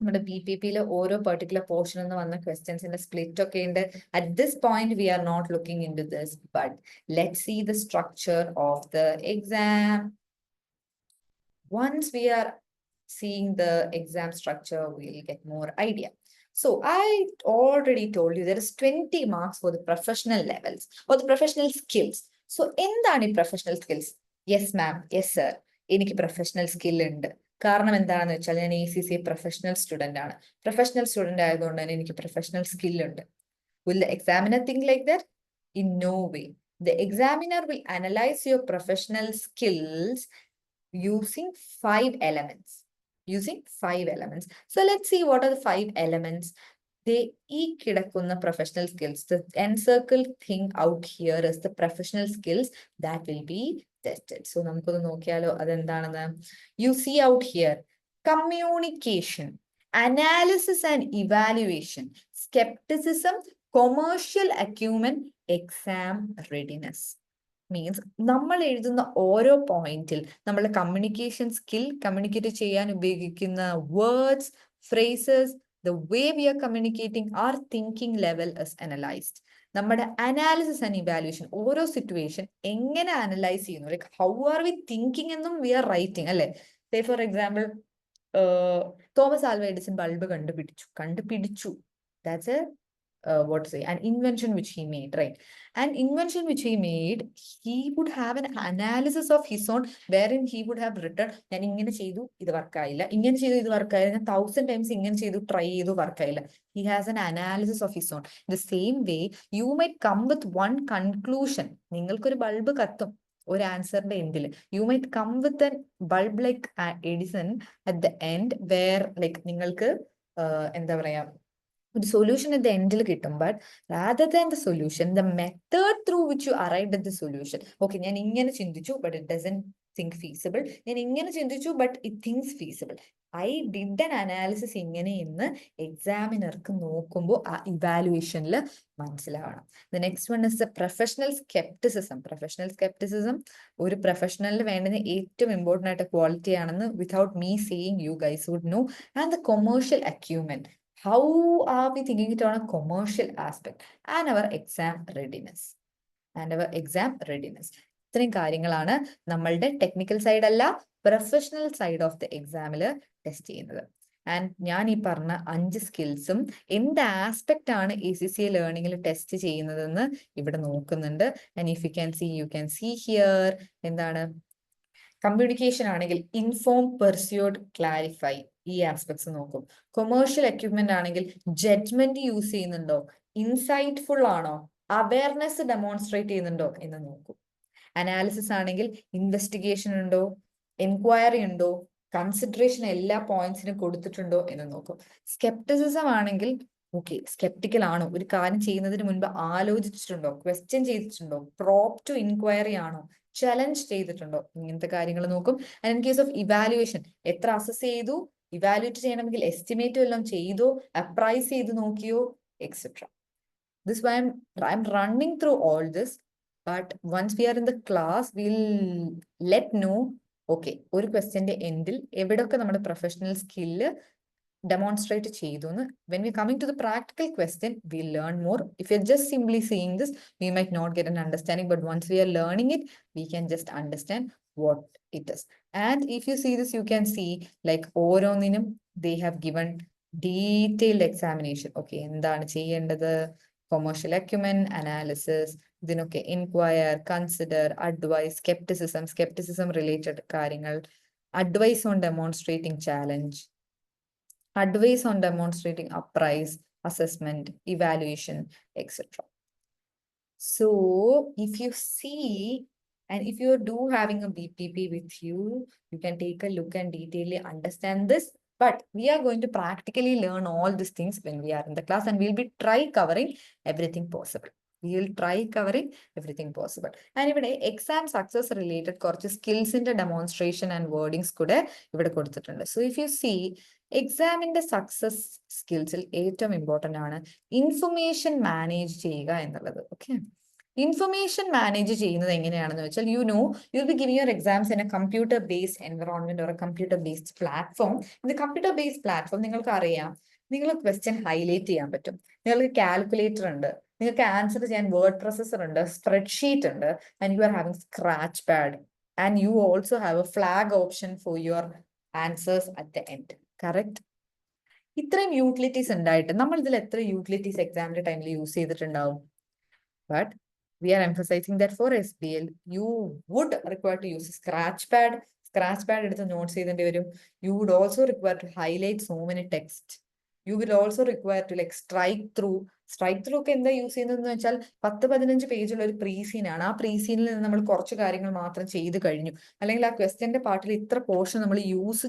നമ്മുടെ BPPയിൽ ഓരോ particular portion എന്ന് വന്ന ക്വസ്റ്റ്യൻസിന്റെ സ്പ്ലിറ്റ് ഒക്കെ ഉണ്ട്. At this point we are not looking into this, but let see the structure of the exam. Once we are seeing the exam structure, we'll get more idea. So I already told you there is 20 marks for the professional levels or the professional skills. So എന്താണ് ഈ professional skills? Yes ma'am, yes sir, എനിക്ക് professional skill ഉണ്ട്. കാരണം എന്താണെന്ന് വെച്ചാൽ ഞാൻ ACCA professional student ആണ്. Professional student ആയതുകൊണ്ട് തന്നെ എനിക്ക് professional സ്കില്ലുണ്ട്. Will the examiner think like that? In no way. The examiner will analyze your professional skills using 5 elements. Using 5 elements. So let's see what are the 5 elements. They കിടക്കുന്ന professional skills. The encircled thing out here is the professional skills that will be tested. So നമുക്കൊന്ന് നോക്കിയാലോ അതെന്താണെന്ന്. You see out here, communication, analysis and evaluation, skepticism, commercial acumen, exam readiness. Means നമ്മൾ എഴുതുന്ന ഓരോ പോയിന്റിൽ നമ്മൾ communication skill, communicate ചെയ്യാൻ ഉപയോഗിക്കുന്ന words, phrases, the way we are communicating, our thinking level is analyzed. നമ്മുടെ അനാലിസിസ് ആൻഡ് ഇവാലുവേഷൻ, ഓരോ situation എങ്ങനെ അനലൈസ് ചെയ്യുന്നു, like how are we thinking എന്നും വി ആർ റൈറ്റിംഗ് അല്ലെ. Say for example, Thomas Alva Edison bulb കണ്ടുപിടിച്ചു. That's what to say, an invention which he made, right? An invention which he made, he would have an analysis of his own, wherein he would have written, ഞാൻ ഇങ്ങനെ ചെയ്തു ഇത് വർക്കായില്ല, ഇങ്ങനെ ചെയ്തു ഇത് വർക്കായില്ല, ഞാൻ 1000 times ഇങ്ങനെ ചെയ്തു ട്രൈ ചെയ്തു വർക്കായില്ല. He has an analysis of his own. The same way you might come with one conclusion. നിങ്ങൾക്കൊരു ബൾബ് കത്തും ഒരു ആൻസറിന്റെ എൻഡിൽ. You might come with a bulb like Edison at the end, where like നിങ്ങൾക്ക് എന്താ പറയാ, the solution at the end കിട്ടും. But rather than the solution, the method through which you arrived at the solution. Okay, ഞാൻ ഇങ്ങനെ ചിന്തിച്ചു but it doesn't think feasible. ഞാൻ ഇങ്ങനെ ചിന്തിച്ചു but it thinks feasible. I did an analysis ഇങ്ങനെ എന്ന് എക്സാമിനർക്ക് നോക്കുമ്പോൾ ആ ഇവാലുവേഷനിൽ മനസ്സിലാവണം. The next one is the professional skepticism. Professional skepticism ഒരു പ്രൊഫഷണലിന് വേണ്ടുന്ന ഏറ്റവും ഇമ്പോർട്ടൻ്റ് ആയിട്ട് ക്വാളിറ്റി ആണെന്ന് without me saying you guys would know. And the commercial acumen. How are we thinking it on a commercial aspect? And our exam readiness. ഇത്രയും കാര്യങ്ങളാണ് നമ്മളുടെ technical side അല്ല, professional side of the എക്സാമിൽ test ചെയ്യുന്നത്. And ഞാൻ ഈ പറഞ്ഞ 5 സ്കിൽസും എന്ത് ആസ്പെക്ട് ആണ് ACCA ലേണിംഗിൽ ടെസ്റ്റ് ചെയ്യുന്നതെന്ന് ഇവിടെ നോക്കുന്നുണ്ട്. And if you can see here എന്താണ്, കമ്മ്യൂണിക്കേഷൻ ആണെങ്കിൽ ഇൻഫോം, പെർസ്യൂഡ്, ക്ലാരിഫൈ, ഈ ആസ്പെക്ട്സ് നോക്കും. കൊമേഴ്ഷ്യൽ എക്യുപ്മെന്റ് ആണെങ്കിൽ ജഡ്ജ്മെന്റ് യൂസ് ചെയ്യുന്നുണ്ടോ, ഇൻസൈറ്റ്ഫുൾ ആണോ, അവയർനെസ് ഡെമോൺസ്ട്രേറ്റ് ചെയ്യുന്നുണ്ടോ എന്ന് നോക്കും. അനാലിസിസ് ആണെങ്കിൽ ഇൻവെസ്റ്റിഗേഷൻ ഉണ്ടോ, എൻക്വയറി ഉണ്ടോ, കൺസിഡറേഷൻ എല്ലാ പോയിന്റ്സിനും കൊടുത്തിട്ടുണ്ടോ എന്ന് നോക്കും. സ്കെപ്റ്റിസിസം ആണെങ്കിൽ ഓക്കെ, സ്കെപ്റ്റിക്കൽ ആണോ, ഒരു കാര്യം ചെയ്യുന്നതിന് മുൻപ് ആലോചിച്ചിട്ടുണ്ടോ, ക്വസ്റ്റ്യൻ ചെയ്തിട്ടുണ്ടോ, പ്രോപ്പ് ടു ഇൻക്വയറി ആണോ, ചലഞ്ച് ചെയ്തിട്ടുണ്ടോ, ഇങ്ങനത്തെ കാര്യങ്ങൾ നോക്കും. And in case of evaluation, എത്ര അസസ് ചെയ്തു, ഇവാലുവേറ്റ് ചെയ്യണമെങ്കിൽ എസ്റ്റിമേറ്റ് വല്ലതും ചെയ്തോ, അപ്രൈസ് ചെയ്ത് നോക്കിയോ, etcetera. This why I'm running through all this, but once we are in the class, we'll let know, okay, ഒരു ക്വസ്റ്റ്യന്റെ എൻഡിൽ എവിടെയൊക്കെ നമ്മുടെ പ്രൊഫഷണൽ സ്കില്ല് demonstrate ചെയ്തു. When we're coming to the practical question, we'll learn more. If you're just simply seeing this, we might not get an understanding, but once we are learning it, we can just understand what it is. And if you see this, you can see like ഓരോന്നിനും they have given detailed examination. Okay, എന്താണ് ചെയ്യേണ്ടത്, commercial acumen, analysis, ഇതിനൊക്കെ inquire, consider, advise, skepticism related കാര്യങ്ങൾ, advice on demonstrating challenge, advice on demonstrating uprise, assessment, evaluation, etc. So if you see, and if you do having a BPP with you, you can take a look and detailedly understand this. But we are going to practically learn all these things when we are in the class, and we'll be try covering everything possible. We will try covering everything possible. And ഇവിടെ exam success related കുറച്ച് skillsന്റെ demonstration and wordings കൂടെ ഇവിടെ കൊടുത്തിട്ടുണ്ട്. So if you see, എക്സാമിന്റെ success സ്കിൽസിൽ ഏറ്റവും important ആണ് information manage ചെയ്യുക എന്നുള്ളത്. ഓക്കെ, ഇൻഫർമേഷൻ മാനേജ് ചെയ്യുന്നത് എങ്ങനെയാണെന്ന് വെച്ചാൽ, you will be giving your exams in A computer based environment or A computer based platform. ഇത് കമ്പ്യൂട്ടർ ബേസ്ഡ് പ്ലാറ്റ്ഫോം നിങ്ങൾക്ക് അറിയാം, നിങ്ങൾ ക്വസ്റ്റ്യൻ ഹൈലൈറ്റ് ചെയ്യാൻ പറ്റും, നിങ്ങൾക്ക് കാൽക്കുലേറ്റർ ഉണ്ട്, നിങ്ങൾക്ക് ആൻസർ ചെയ്യാൻ വേർഡ് പ്രോസസർ ഉണ്ട്, സ്പ്രെഡ്ഷീറ്റ് ഉണ്ട്, and you are having scratch pad, and you also have A flag option for your answers at the end. Correct? ഇത്രയും യൂട്ടിലിറ്റീസ് ഉണ്ടായിട്ട് നമ്മൾ ഇതിൽ എത്ര യൂട്ടിലിറ്റീസ് എക്സാമിന്റെ ടൈമിൽ യൂസ് ചെയ്തിട്ടുണ്ടാവും? But we are emphasizing that for SBL, you would require to use a scratch pad. scratch pad എടുത്ത് notes ചെയ്തേണ്ടി വരും. You would also require to highlight so many text. You will also require to like strike through. Strike through ഒക്കെ എന്താ use ചെയ്യുന്നതെന്ന് വെച്ചാൽ 10-15 പേജുള്ള ഒരു പ്രീസീൻ ആണ്. ആ പ്രീസീനിൽ നിന്ന് നമ്മൾ കുറച്ച് കാര്യങ്ങൾ മാത്രം ചെയ്ത് കഴിഞ്ഞു, അല്ലെങ്കിൽ ആ ക്വസ്റ്റ്യന്റെ പാർട്ടിൽ ഇത്ര പോർഷൻ നമ്മൾ യൂസ്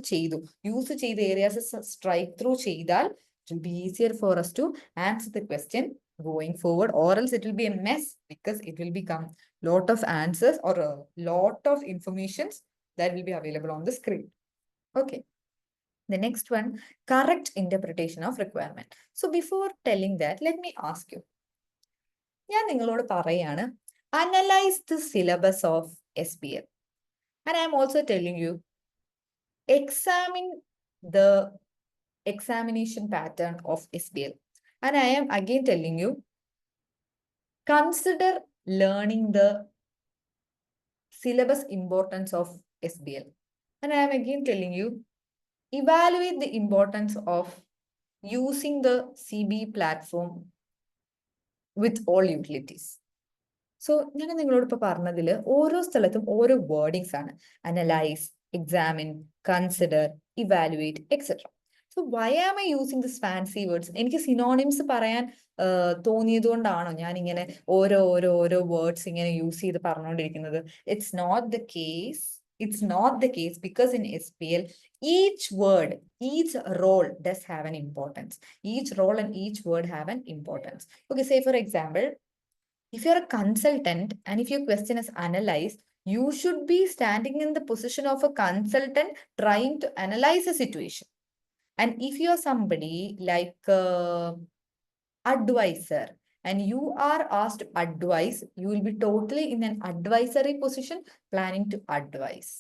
ചെയ്ത ഏരിയാസ് സ്ട്രൈക്ക് ത്രൂ ചെയ്താൽ it will be easier for us to answer the question going forward, or else it will be a mess because it will become lot of answers or a lot of informations that will be available on the screen. Okay. The next one, correct interpretation of requirement. So before telling that, let me ask you. ഞാൻ നിങ്ങളോട് പറയാണ്, analyze the syllabus of SBL. And I am also telling you, examine the examination pattern of SBL. And I am again telling you, consider learning the syllabus importance of SBL. And I am again telling you, evaluate the importance of using the CB platform with all utilities. So, ഞാൻ നിങ്ങളോട് ഇപ്പോൾ പറഞ്ഞതിൽ ഓരോ സ്ഥലത്തും ഓരോ wordings ആണ്. Analyse, examine, consider, evaluate, etcetera. So why am I using this fancy words? എനിക്ക് synonyms പറയാൻ തോന്നിയത് കൊണ്ടാണോ ഞാൻ ഇങ്ങനെ ഓരോ വേർഡ്സ് ഇങ്ങനെ യൂസ് ചെയ്ത് പറഞ്ഞുകൊണ്ടിരിക്കുന്നത്? It's not the case. It's not the case because in SPL, each word, each role does have an importance. Each role and each word have an importance. Okay, say for example, if you're a consultant and if your question is analyzed, you should be standing in the position of a consultant trying to analyze a situation. And if you're somebody like advisor and you are asked to advise, you will be totally in an advisory position planning to advise.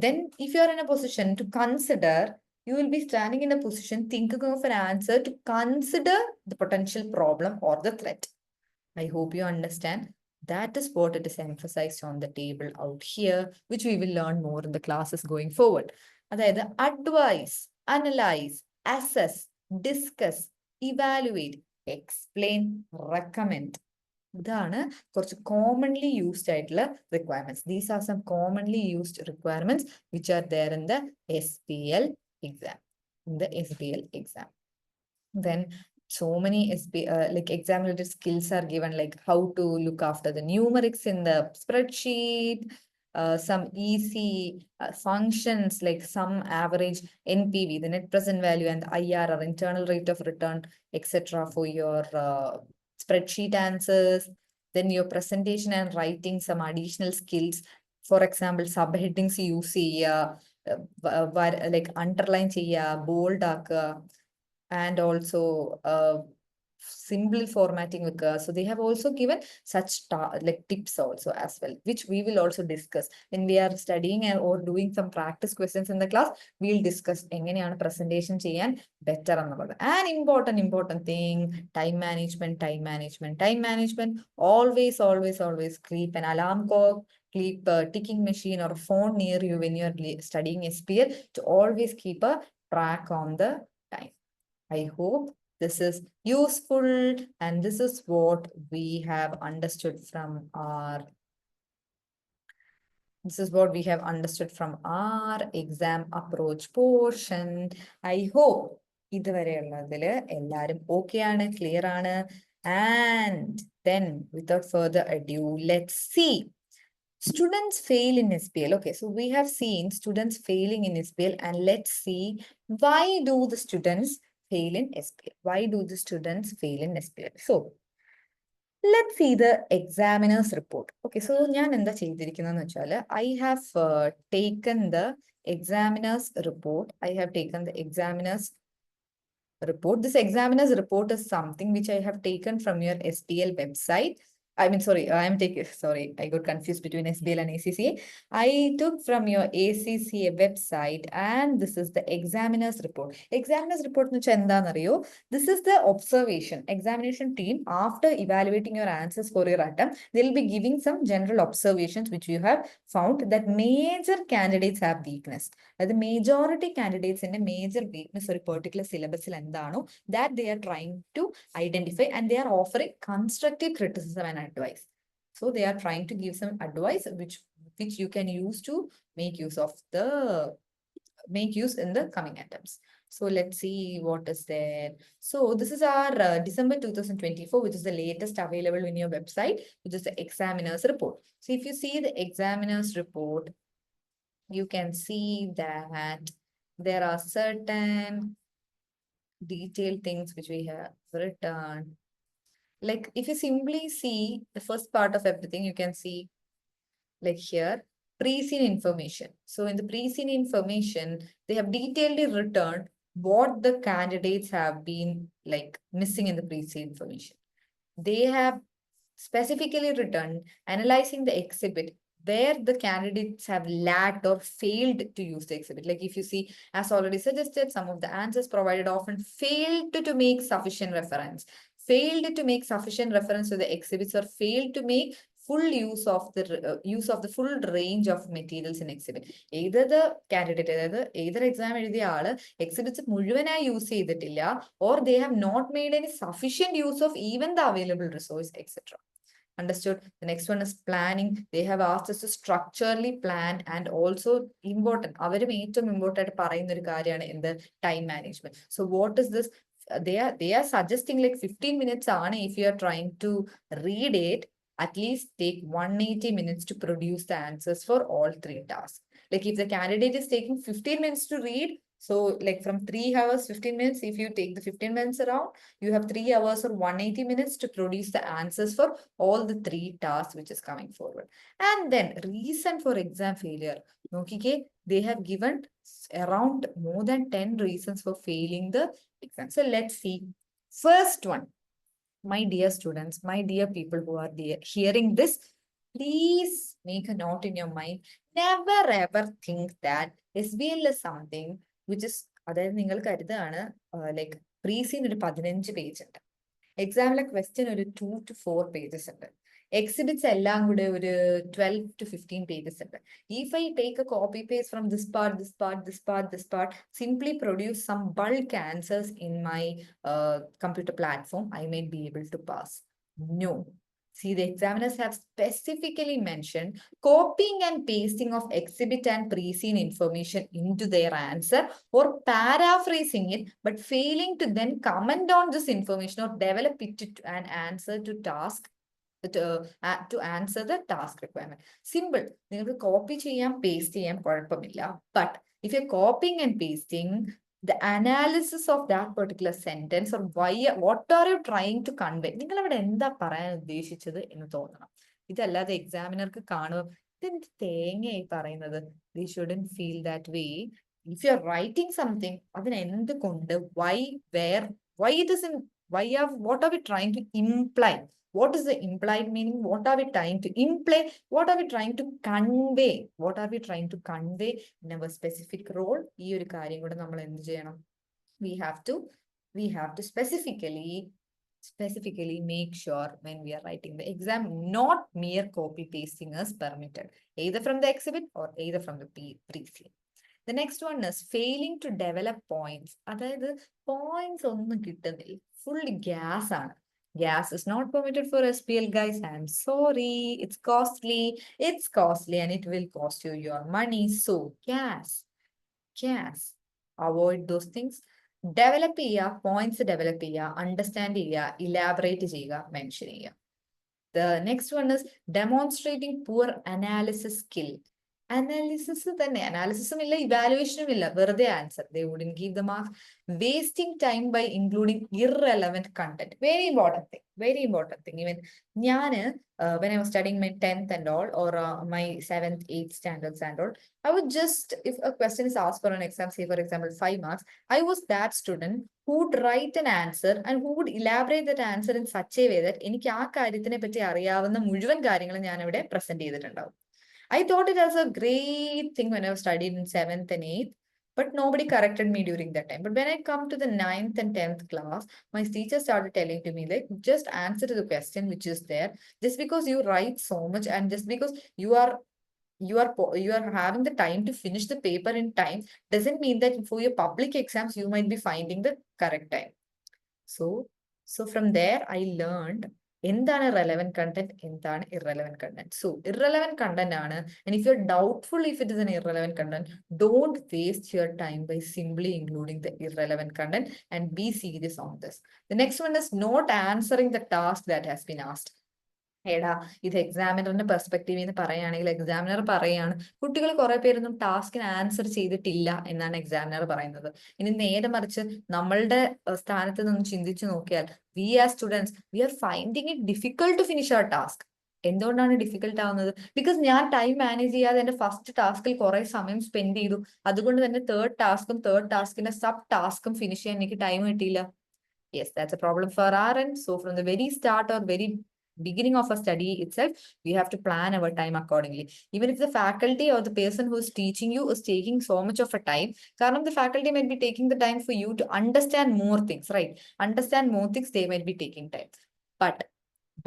Then if you're in a position to consider, you will be standing in a position thinking of an answer to consider the potential problem or the threat. I hope you understand. That is what it is emphasized on the table out here, which we will learn more in the classes going forward. അതായത് advise, analyze, assess, discuss, evaluate, explain, recommend. ഇതാണ് കുറച്ച് commonly used ആയിട്ടുള്ള requirements. These are some commonly used requirements which are there in the SBL exam. Then so many like exam related skills are given, like how to look after the numerics in the spreadsheet, some easy functions like sum, average, NPV, the net present value, and the IRR, internal rate of return, etc. for your spreadsheet answers. Then your presentation and writing some additional skills. For example, subheadings use like underline bold and also simple formatting. So they have also given such like tips also as well, which we will also discuss when we are studying or doing some practice questions in the class. We'll discuss എങ്ങനെയാണ് presentation ചെയ്യാൻ better എന്നുള്ളത്. And important thing, time management. Always keep an alarm clock, keep a ticking machine or a phone near you when you're studying SPL to always keep a track on the time. I hope this is useful, and this is what we have understood from our exam approach portion. I hope ഇതുവരെയുള്ളതില് എല്ലാരും okay ആണ്, clear ആണ്. And then without further ado, let's see. Students fail in SPL. Okay, so we have seen students failing in SPL, and let's see why do the students fail in SPL? Why do the students fail in SPL? So let's see the examiner's report. Okay, so ഞാൻ എന്താ ചെയ്തിരിക്കുന്നതെന്ന് വെച്ചാൽ I have taken the examiner's report. This examiner's report is something which I have taken from your SBL website. I got confused between SBL and ACCA. I took from your ACCA website, and this is the examiner's report. Examiner's report nu vecha endanariyo, this is the observation. Examination team, after evaluating your answers for your attempt, they will be giving some general observations which you have found that major candidates have weakness. The majority candidates in a major weakness or a particular syllabus endano that they are trying to identify, and they are offering constructive criticism and advice. So they are trying to give some advice which which you can use to make use of the make use in the coming attempts. So let's see what is there. So this is our December 2024, which is the latest available in your website, which is the examiner's report. So if you see the examiner's report, you can see that there are certain detailed things which we have written. Like if you simply see the first part of everything, you can see like here, pre-scene information. So in the pre-scene information, they have detailedly written what the candidates have been like missing in the pre-scene information. They have specifically written analyzing the exhibit where the candidates have lacked or failed to use the exhibit. Like if you see, as already suggested, some of the answers provided often failed to make sufficient reference, to the exhibits, or failed to make full use of the full range of materials in exhibit. Either the candidate, either exam എഴുതിയ ആള് exhibits മുഴുവനായി use ചെയ്തിട്ടില്ല, or they have not made any sufficient use of even the available resource, etc. Understood? The next one is planning. They have asked us to structurally plan and also important. അവരും ഏറ്റവും important ആയിട്ട് പറയുന്ന ഒരു കാര്യമാണ് in the time management. So what is this? They are suggesting like 15 minutes on if you are trying to read it, at least take 180 minutes to produce the answers for all three tasks. Like if the candidate is taking 15 minutes to read, so like from 3 hours, 15 minutes, if you take the 15 minutes around, you have 3 hours or 180 minutes to produce the answers for all the three tasks which is coming forward. And then reason for exam failure. Okay, they have given around more than 10 reasons for failing the exam. So let's see. First one, my dear students, my dear people who are there hearing this, please make a note in your mind. Never ever think that SBL is something which is, അതായത് നിങ്ങൾ കരുതാണ് like pre-scene ഒരു 15 page ഉണ്ട്, എക്സാമിലെ question ഒരു 2 to 4 pages ഉണ്ട്, exhibits എല്ലാം കൂടെ ഒരു 12 to 15 pages ഉണ്ട്. If I take a copy paste from this part, this part, simply produce some bulk answers in my computer platform, I may be able to pass. No. See, the examiners have specifically mentioned copying and pasting of exhibit and pre-scene information into their answer, or paraphrasing it, but failing to then comment on this information or develop it to an answer to task, to answer the task requirement. Simple. നിങ്ങൾക്ക് copy ചെയ്യാം, paste ചെയ്യാം, കുഴപ്പമില്ല. But if you're copying and pasting, the analysis of that particular sentence, or what are you trying to convey, നിങ്ങൾ അവിടെ എന്താ പറയാൻ ഉദ്ദേശിച്ചത് എന്ന് തോന്നണം. ഇതല്ലാതെ എക്സാമിനർക്ക് കാണുക ഇതെന്ത് തേങ്ങയായി പറയുന്നത്. They shouldn't feel that way. If you're writing something, അതിന് എന്തുകൊണ്ട്, why, where, why it is in, what are we trying to imply? What is the implied meaning? What are we trying to imply? What are we trying to convey? What are we trying to convey in our specific role? ഈ ഒരു കാര്യം കൂടെ നമ്മൾ എന്ത് ചെയ്യണം? We have to specifically make sure when we are writing the exam, not mere copy pasting is permitted, either from the exhibit or either from the pre-scene. The next one is failing to develop points. അതായത് points ഒന്നും കിട്ടുന്നില്ല, full gas ആണ്. Gas is not permitted for SBL, guys. I'm sorry. It's costly and it will cost you your money. So gas. Avoid those things. Develop ചെയ്യുക, points develop ചെയ്യുക, understand ചെയ്യുക, elaborate ചെയ്യുക, mention ചെയ്യുക. The next one is demonstrating poor analysis skill. Analysis തന്നെ, അനാലിസിസും ഇല്ല, ഇവാലുവേഷനും ഇല്ല, വെറുതെ answer. They wouldn't give the marks. Wasting time by including irrelevant content. Very important thing. Even ഞാന് when I was studying my 10th and all, or my 7th, 8th standards and all, I would just, if a question is asked for an exam, say for example 5 marks, I was that student who would write an answer and who would elaborate that answer in such a way that എനിക്ക് ആ കാര്യത്തിനെ പറ്റി അറിയാവുന്ന മുഴുവൻ കാര്യങ്ങളും ഞാൻ അവിടെ present ചെയ്തിട്ടുണ്ടാവും. I thought it as a great thing when I was studying in 7th and 8th, but nobody corrected me during that time. But when I come to the 9th and 10th class, my teacher started telling to me, like, just answer to the question which is there. Just because you write so much and just because you are having the time to finish the paper in time doesn't mean that for your public exams you might be finding the correct time. So from there I learned എന്താണ് relevant content, എന്താണ് irrelevant content. So irrelevant content ആണ്, and if you're doubtful if it is an irrelevant content, don't waste your time by simply including the irrelevant content and be serious on this. The next one is not answering the task that has been asked. എടാ ഇത് എക്സാമിനറിന്റെ പെർസ്പെക്റ്റീവിൽ നിന്ന് പറയുകയാണെങ്കിൽ examiner പറയാണ് കുട്ടികൾ കുറെ പേരൊന്നും ടാസ്കിന് answer ചെയ്തിട്ടില്ല എന്നാണ് എക്സാമിനർ പറയുന്നത്. ഇനി നേരെ മറിച്ച് നമ്മളുടെ സ്ഥാനത്ത് നിന്ന് ചിന്തിച്ചു നോക്കിയാൽ we are students we are finding it difficult to finish our task. എന്തുകൊണ്ടാണ് ഡിഫിക്കൽട്ട് ആവുന്നത്? ബിക്കോസ് ഞാൻ ടൈം മാനേജ് ചെയ്യാതെ എന്റെ ഫസ്റ്റ് ടാസ്കിൽ കുറെ സമയം സ്പെൻഡ് ചെയ്തു. അതുകൊണ്ട് തന്നെ തേർഡ് ടാസ്കിന്റെ സബ് ടാസ്കും ഫിനിഷ് ചെയ്യാൻ എനിക്ക് ടൈം കിട്ടിയില്ല. Yes, that's a problem for our end. So from the very start or very beginning of a study itself, we have to plan our time accordingly. Even if the faculty or the person who is teaching you is taking so much of a time, കാരണം the faculty might be taking the time for you to understand more things, right? Understand more things, they might be taking time.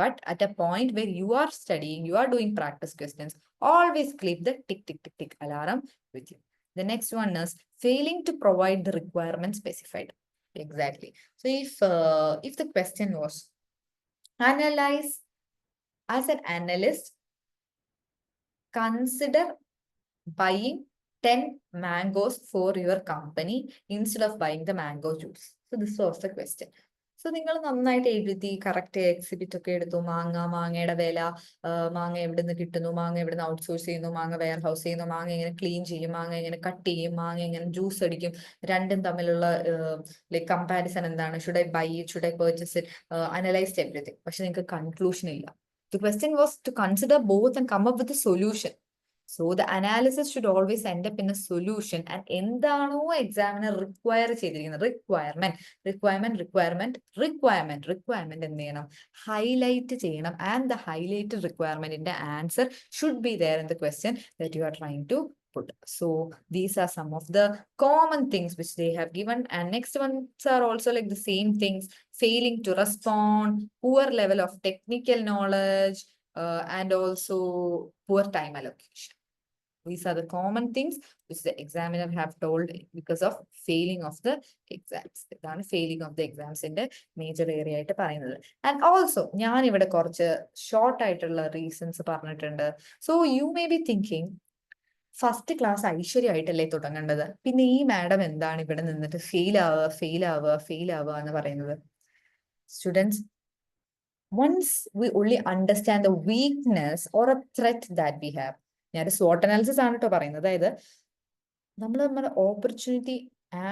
But at a point where you are studying, you are doing practice questions, always keep the tick, tick, tick, tick alarm with you. The next one is failing to provide the requirement specified. Exactly. So if the question was analyze as an analyst, consider buying 10 mangoes for your company instead of buying the mango juice. So this was the question. So നിങ്ങൾ നന്നായിട്ട് എഴുതി correct exhibit ഒക്കെ എടുത്തു. മാങ്ങയുടെ വില, മാങ്ങ എവിടെ നിന്ന് കിട്ടുന്നു, മാങ്ങ എവിടെ നിന്ന് ഔട്ട്സോഴ്സ് ചെയ്യുന്നു, മാങ്ങ വെയർ ഹൗസ് ചെയ്യുന്നു, മാങ്ങ എങ്ങനെ ക്ലീൻ ചെയ്യും, മാങ്ങ എങ്ങനെ കട്ട് ചെയ്യും, മാങ്ങ എങ്ങനെ ജ്യൂസ് അടിക്കും, രണ്ടും തമ്മിലുള്ള ലൈക് കമ്പാരിസൺ എന്താണ്, should I buy it, should I purchase it, analysed everything. പക്ഷെ നിങ്ങൾക്ക് കൺക്ലൂഷൻ ഇല്ല. The question was to consider both and come up with a solution. So the analysis should always end up in a solution. And എന്താണോ examiner require ചെയ്തിരിക്കുന്നത്, requirement എന്ത് ചെയ്യണം, highlight ചെയ്യണം. And the highlighted requirement in the answer should be there in the question that you are trying to put. So these are some of the common things which they have given. And next ones are also like the same things: failing to respond, poor level of technical knowledge, and also poor time allocation. These are the common things which the examiner have told because of failing of the exams. ഇതാണ് failing of the exams ന്റെ major area ആയിട്ട് പറയുന്നത്. And also ഞാൻ ഇവിടെ കുറച്ച് short ആയിട്ടുള്ള reasons പറഞ്ഞിട്ടുണ്ട്. So you may be thinking first class ഐശ്വര്യമായിട്ടല്ലേ തുടങ്ങേണ്ടത്, പിന്നെ ഈ മാഡം എന്താണ് ഇവിടെ നിന്നിട്ട് ഫെയിൽ ആവുക എന്ന് പറയുന്നത്. Students, once we only understand the weakness or a threat that we have, ഞാൻ SWOT അനാലിസിസ് ആണ് കേട്ടോ പറയുന്നത്. അതായത് നമ്മൾ നമ്മുടെ ഓപ്പർച്യൂണിറ്റി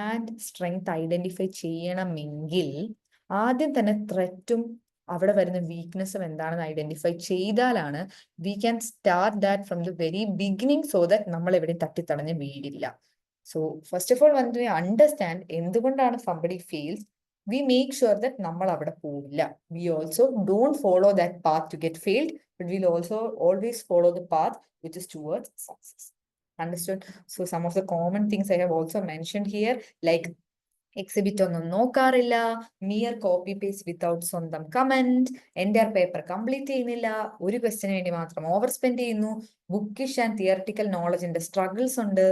ആൻഡ് സ്ട്രെങ്ത് ഐഡന്റിഫൈ ചെയ്യണമെങ്കിൽ ആദ്യം തന്നെ ത്രെറ്റും അവിടെ വരുന്ന വീക്ക്നെസ്സും എന്താണെന്ന് ഐഡന്റിഫൈ ചെയ്താലാണ് we can start that from the very beginning, so that നമ്മൾ എവിടെയും തട്ടിത്തടഞ്ഞ് വീടില്ല. So first of all one we understand എന്തുകൊണ്ടാണ് somebody fails, we make sure that നമ്മൾ അവിടെ പോവില്ല. We also don't follow that path to get failed, but we'll also always follow the path which is towards success. Understood? So some of the common things I have also mentioned here, like exhibit ഒന്നും നോക്കാറില്ല, mere copy paste without സ്വന്തം comment, എൻ്റെ paper complete ചെയ്യുന്നില്ല, ഒരു ക്വസ്റ്റിന് വേണ്ടി മാത്രം over spend ചെയ്യുന്നു, Bookish and theoretical നോളജിന്റെ struggles ഉണ്ട്,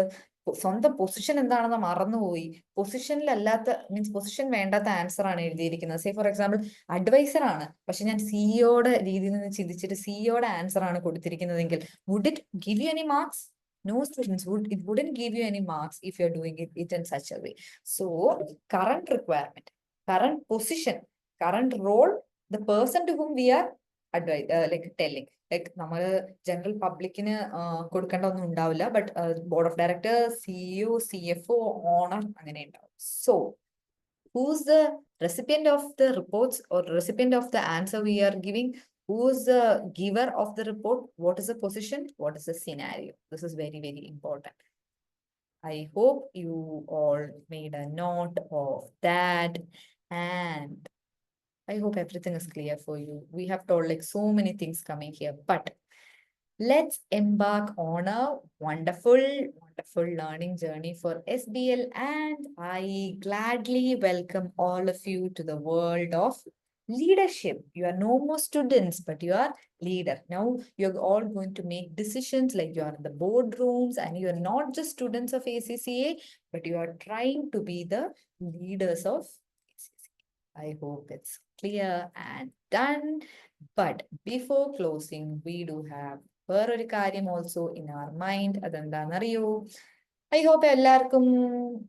സ്വന്തം പൊസിഷൻ എന്താണെന്ന് മറന്നുപോയി, പൊസിഷനിലല്ലാത്ത മീൻസ് പൊസിഷൻ വേണ്ടാത്ത ആൻസർ ആണ് എഴുതിയിരിക്കുന്നത്. സേ ഫോർ എക്സാമ്പിൾ അഡ്വൈസർ ആണ്, പക്ഷെ ഞാൻ സിഇഒയുടെ രീതിയിൽ നിന്ന് ചിന്തിച്ചിട്ട് സിഇഒയുടെ ആൻസർ ആണ് കൊടുത്തിരിക്കുന്നതെങ്കിൽ would it give you any marks? No, students, it wouldn't give you any marks if you're doing it in such a way. So current requirement, current position, current role, the person to whom we are like telling, like നമ്മൾ general പബ്ലിക്കിന് കൊടുക്കേണ്ട ഒന്നും ഉണ്ടാവില്ല, but board of directors, CEO, CFO, owner അങ്ങനെ ഉണ്ടാവും. So who's the recipient of the reports or recipient of the answer we are giving? Who's the giver of the report? What is the position? What is the scenario? This is very, very important. I hope you all made a note of that, and I hope everything is clear for you. We have told like so many things coming here, but let's embark on a wonderful learning journey for SBL, and I gladly welcome all of you to the world of leadership. You are no more students, but you are leader. Now you're all going to make decisions, like you are in the boardrooms, and you are not just students of ACCA, but you are trying to be the leaders of ACCA. I hope it's clear and done. But before closing, we do have വേറൊരു കാര്യം also in our mind. അതെന്താണെന്നറിയോ? I hope എല്ലാവർക്കും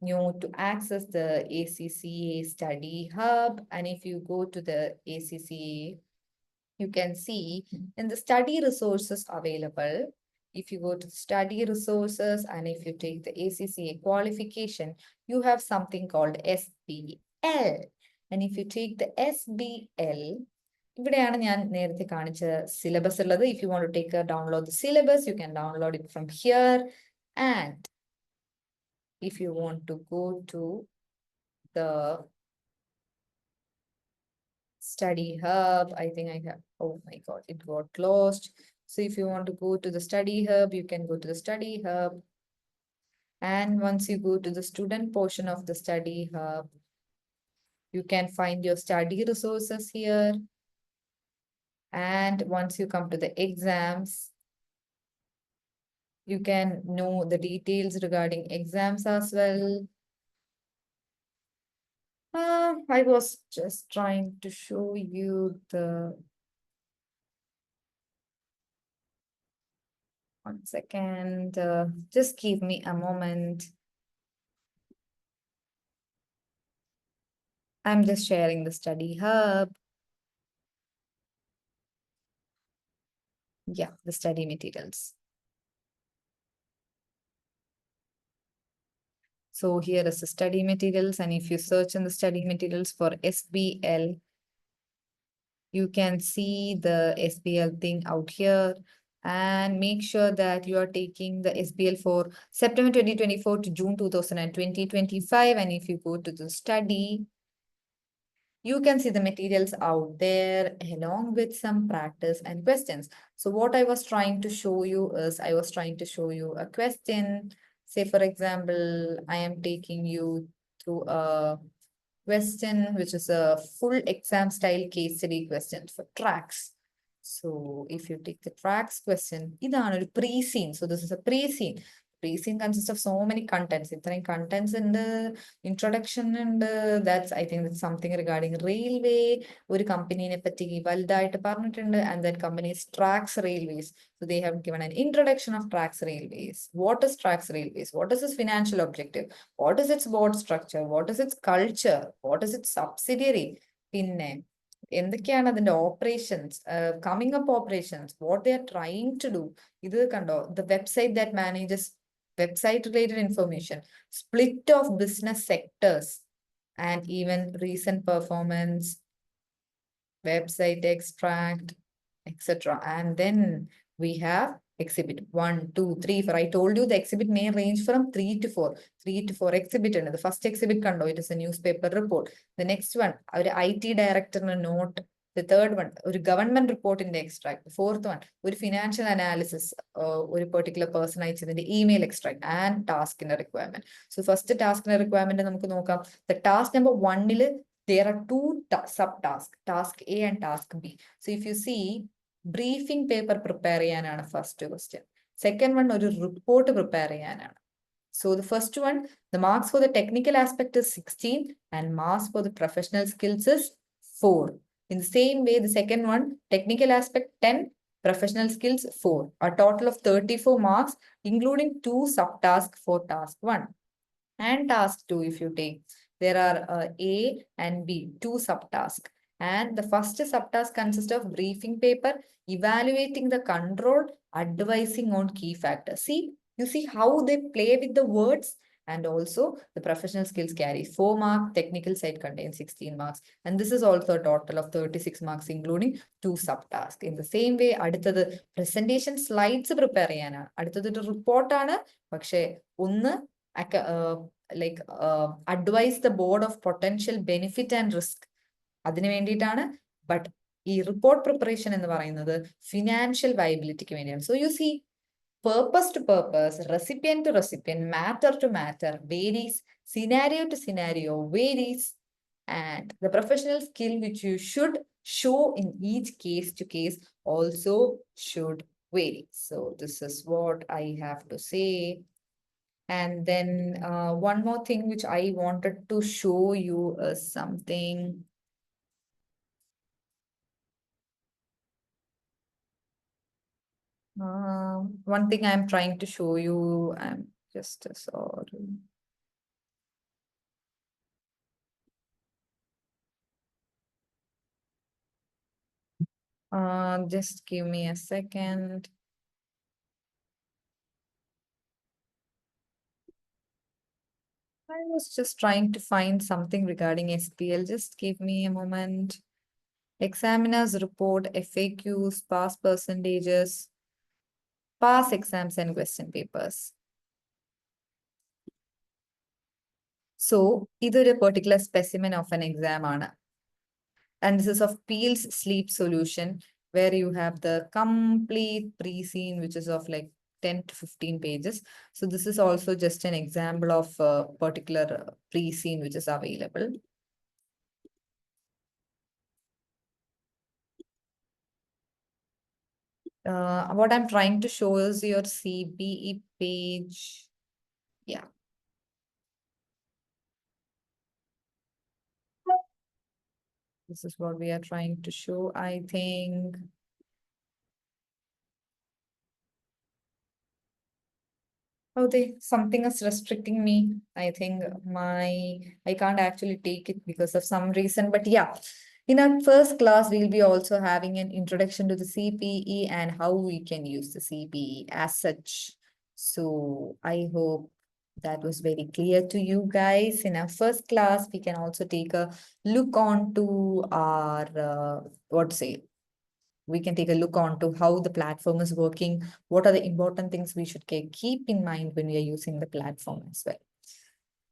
knew to access the ACCA study hub. And if you go to the ACCA, you can see in the study resources available. If you go to study resources and if you take the ACCA qualification, you have something called SBL. And if you take the SBL, ഇവിടെയാണ് ഞാൻ നേരത്തെ കാണിച്ച syllabus ഉള്ളത്. If you want to take a download the syllabus, you can download it from here. And if you want to go to the study hub, I think I have, oh my God, it got closed. So if you want to go to the study hub, you can go to the study hub. And once you go to the student portion of the study hub, you can find your study resources here. And once you come to the exams, you can know the details regarding exams as well. I was just trying to show you the, one second, just give me a moment. I'm just sharing the study hub. Yeah, the study materials. So here is the study materials, and if you search in the study materials for SBL, you can see the SBL thing out here. And make sure that you are taking the SBL for September 2024 to June 2025. And if you go to the study, you can see the materials out there along with some practice and questions. So what I was trying to show you is I was trying to show you a question. Say, for example, I am taking you through a question, which is a full exam style case study question for tracks. So if you take the tracks question, ഇതാണ് ഒരു pre-scene. So this is a pre-scene. Pre-scene consists of so many contents. ഇത്രയും contents ഉണ്ട്, introduction ഉണ്ട്. That's, I think that's something regarding railway. ഒരു കമ്പനീനെ പറ്റി വലുതായിട്ട് പറഞ്ഞിട്ടുണ്ട്. And that company is Tracks Railways. So they have given an introduction of Tracks Railways. What is Tracks Railways? What is its financial objective? What is its board structure? What is its culture? What is its subsidiary? പിന്നെ എന്തൊക്കെയാണ് അതിന്റെ operations, coming up operations, what they are trying to do. ഇത് കണ്ടോ, the website that manages website related information, split of business sectors, and even recent performance, website extract, etc. And then we have exhibit 1, 2, 3, 4. I told you the exhibit may range from 3 to 4. 3 to 4 exhibit. And the first exhibit kando, it is a newspaper report. The next one, our IT director note. The third one, a government report in the extract. The fourth one, with financial analysis, a particular person in the email extract, and task in a requirement. So first task in a requirement, the task number 1, there are two subtasks, task A and task B. So if you see, briefing paper prepare cheyanana first question. Second one, oru report prepare cheyanana. So the first one, the marks for the technical aspect is 16 and marks for the professional skills is 4. In the same way, the second one, technical aspect 10, professional skills 4. A total of 34 marks, including 2 subtasks for task 1. And task 2, if you take, there are A and B, 2 subtasks. And the first subtask consists of briefing paper, evaluating the control, advising on key factors. See, you see how they play with the words. And also the professional skills carry 4 marks, technical side contains 16 marks. And this is also a total of 36 marks, including 2 subtasks. In the same way, അടുത്തത് presentation slides prepare ചെയ്യാനാണ്. അടുത്തത് ഒരു റിപ്പോർട്ടാണ്. പക്ഷേ ഒന്ന് advise the board of potential benefit and risk. അതിനു വേണ്ടിയിട്ടാണ്. But ഈ report preparation എന്ന് പറയുന്നത് financial viabilityക്ക് വേണ്ടിയാണ്. So you see, purpose to purpose, recipient to recipient, matter to matter varies, scenario to scenario varies, and the professional skill which you should show in each case to case also should vary. So this is what I have to say. And then one more thing which I wanted to show you is something. One thing I'm trying to show you, I'm just sorry. Just give me a second. I was just trying to find something regarding SPL. Just give me a moment. Examiners report FAQs, pass percentages, pass exams and question papers. So ഇതൊരു particular specimen of an exam ആണ്. And this is of Peel's sleep solution, where you have the complete pre-scene, which is of like 10 to 15 pages. So this is also just an example of a particular pre-scene which is available. What I'm trying to show is your CBE page. Yeah. This is what we are trying to show, I think. Oh, something is restricting me. I think I can't actually take it because of some reason. But yeah, in our first class, we'll be also having an introduction to the CPE and how we can use the CPE as such. So I hope that was very clear to you guys. In our first class, we can also take a look on to our, what to say, we can take a look on to how the platform is working. What are the important things we should keep in mind when we are using the platform as well.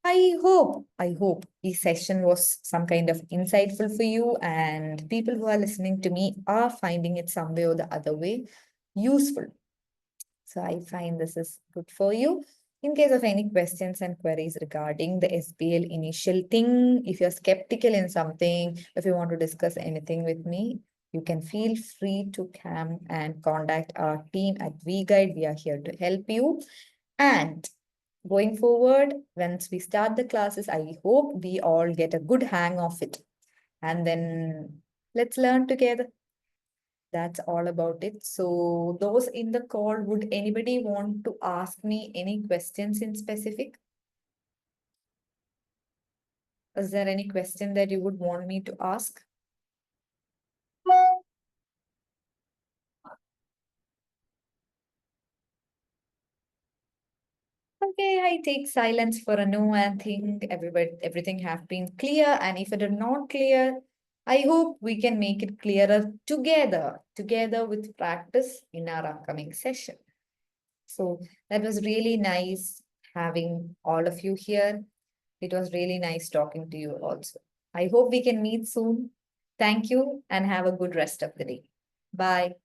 I hope this session was some kind of insightful for you, and people who are listening to me are finding it some way or the other way useful. So I find this is good for you. In case of any questions and queries regarding the SBL initial thing, if you're skeptical in something, if you want to discuss anything with me, you can feel free to come and contact our team at WeGyde. We are here to help you. And going forward, once we start the classes, I hope we all get a good hang of it. And then let's learn together. That's all about it. So those in the call, would anybody want to ask me any questions in specific? Is there any question that you would want me to ask? Okay, I take silence for a no and think everything have been clear. And if it is not clear, I hope we can make it clearer together with practice in our upcoming session. So that was really nice having all of you here. It was really nice talking to you also. I hope we can meet soon. Thank you and have a good rest of the day. Bye.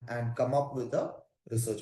and come up with a research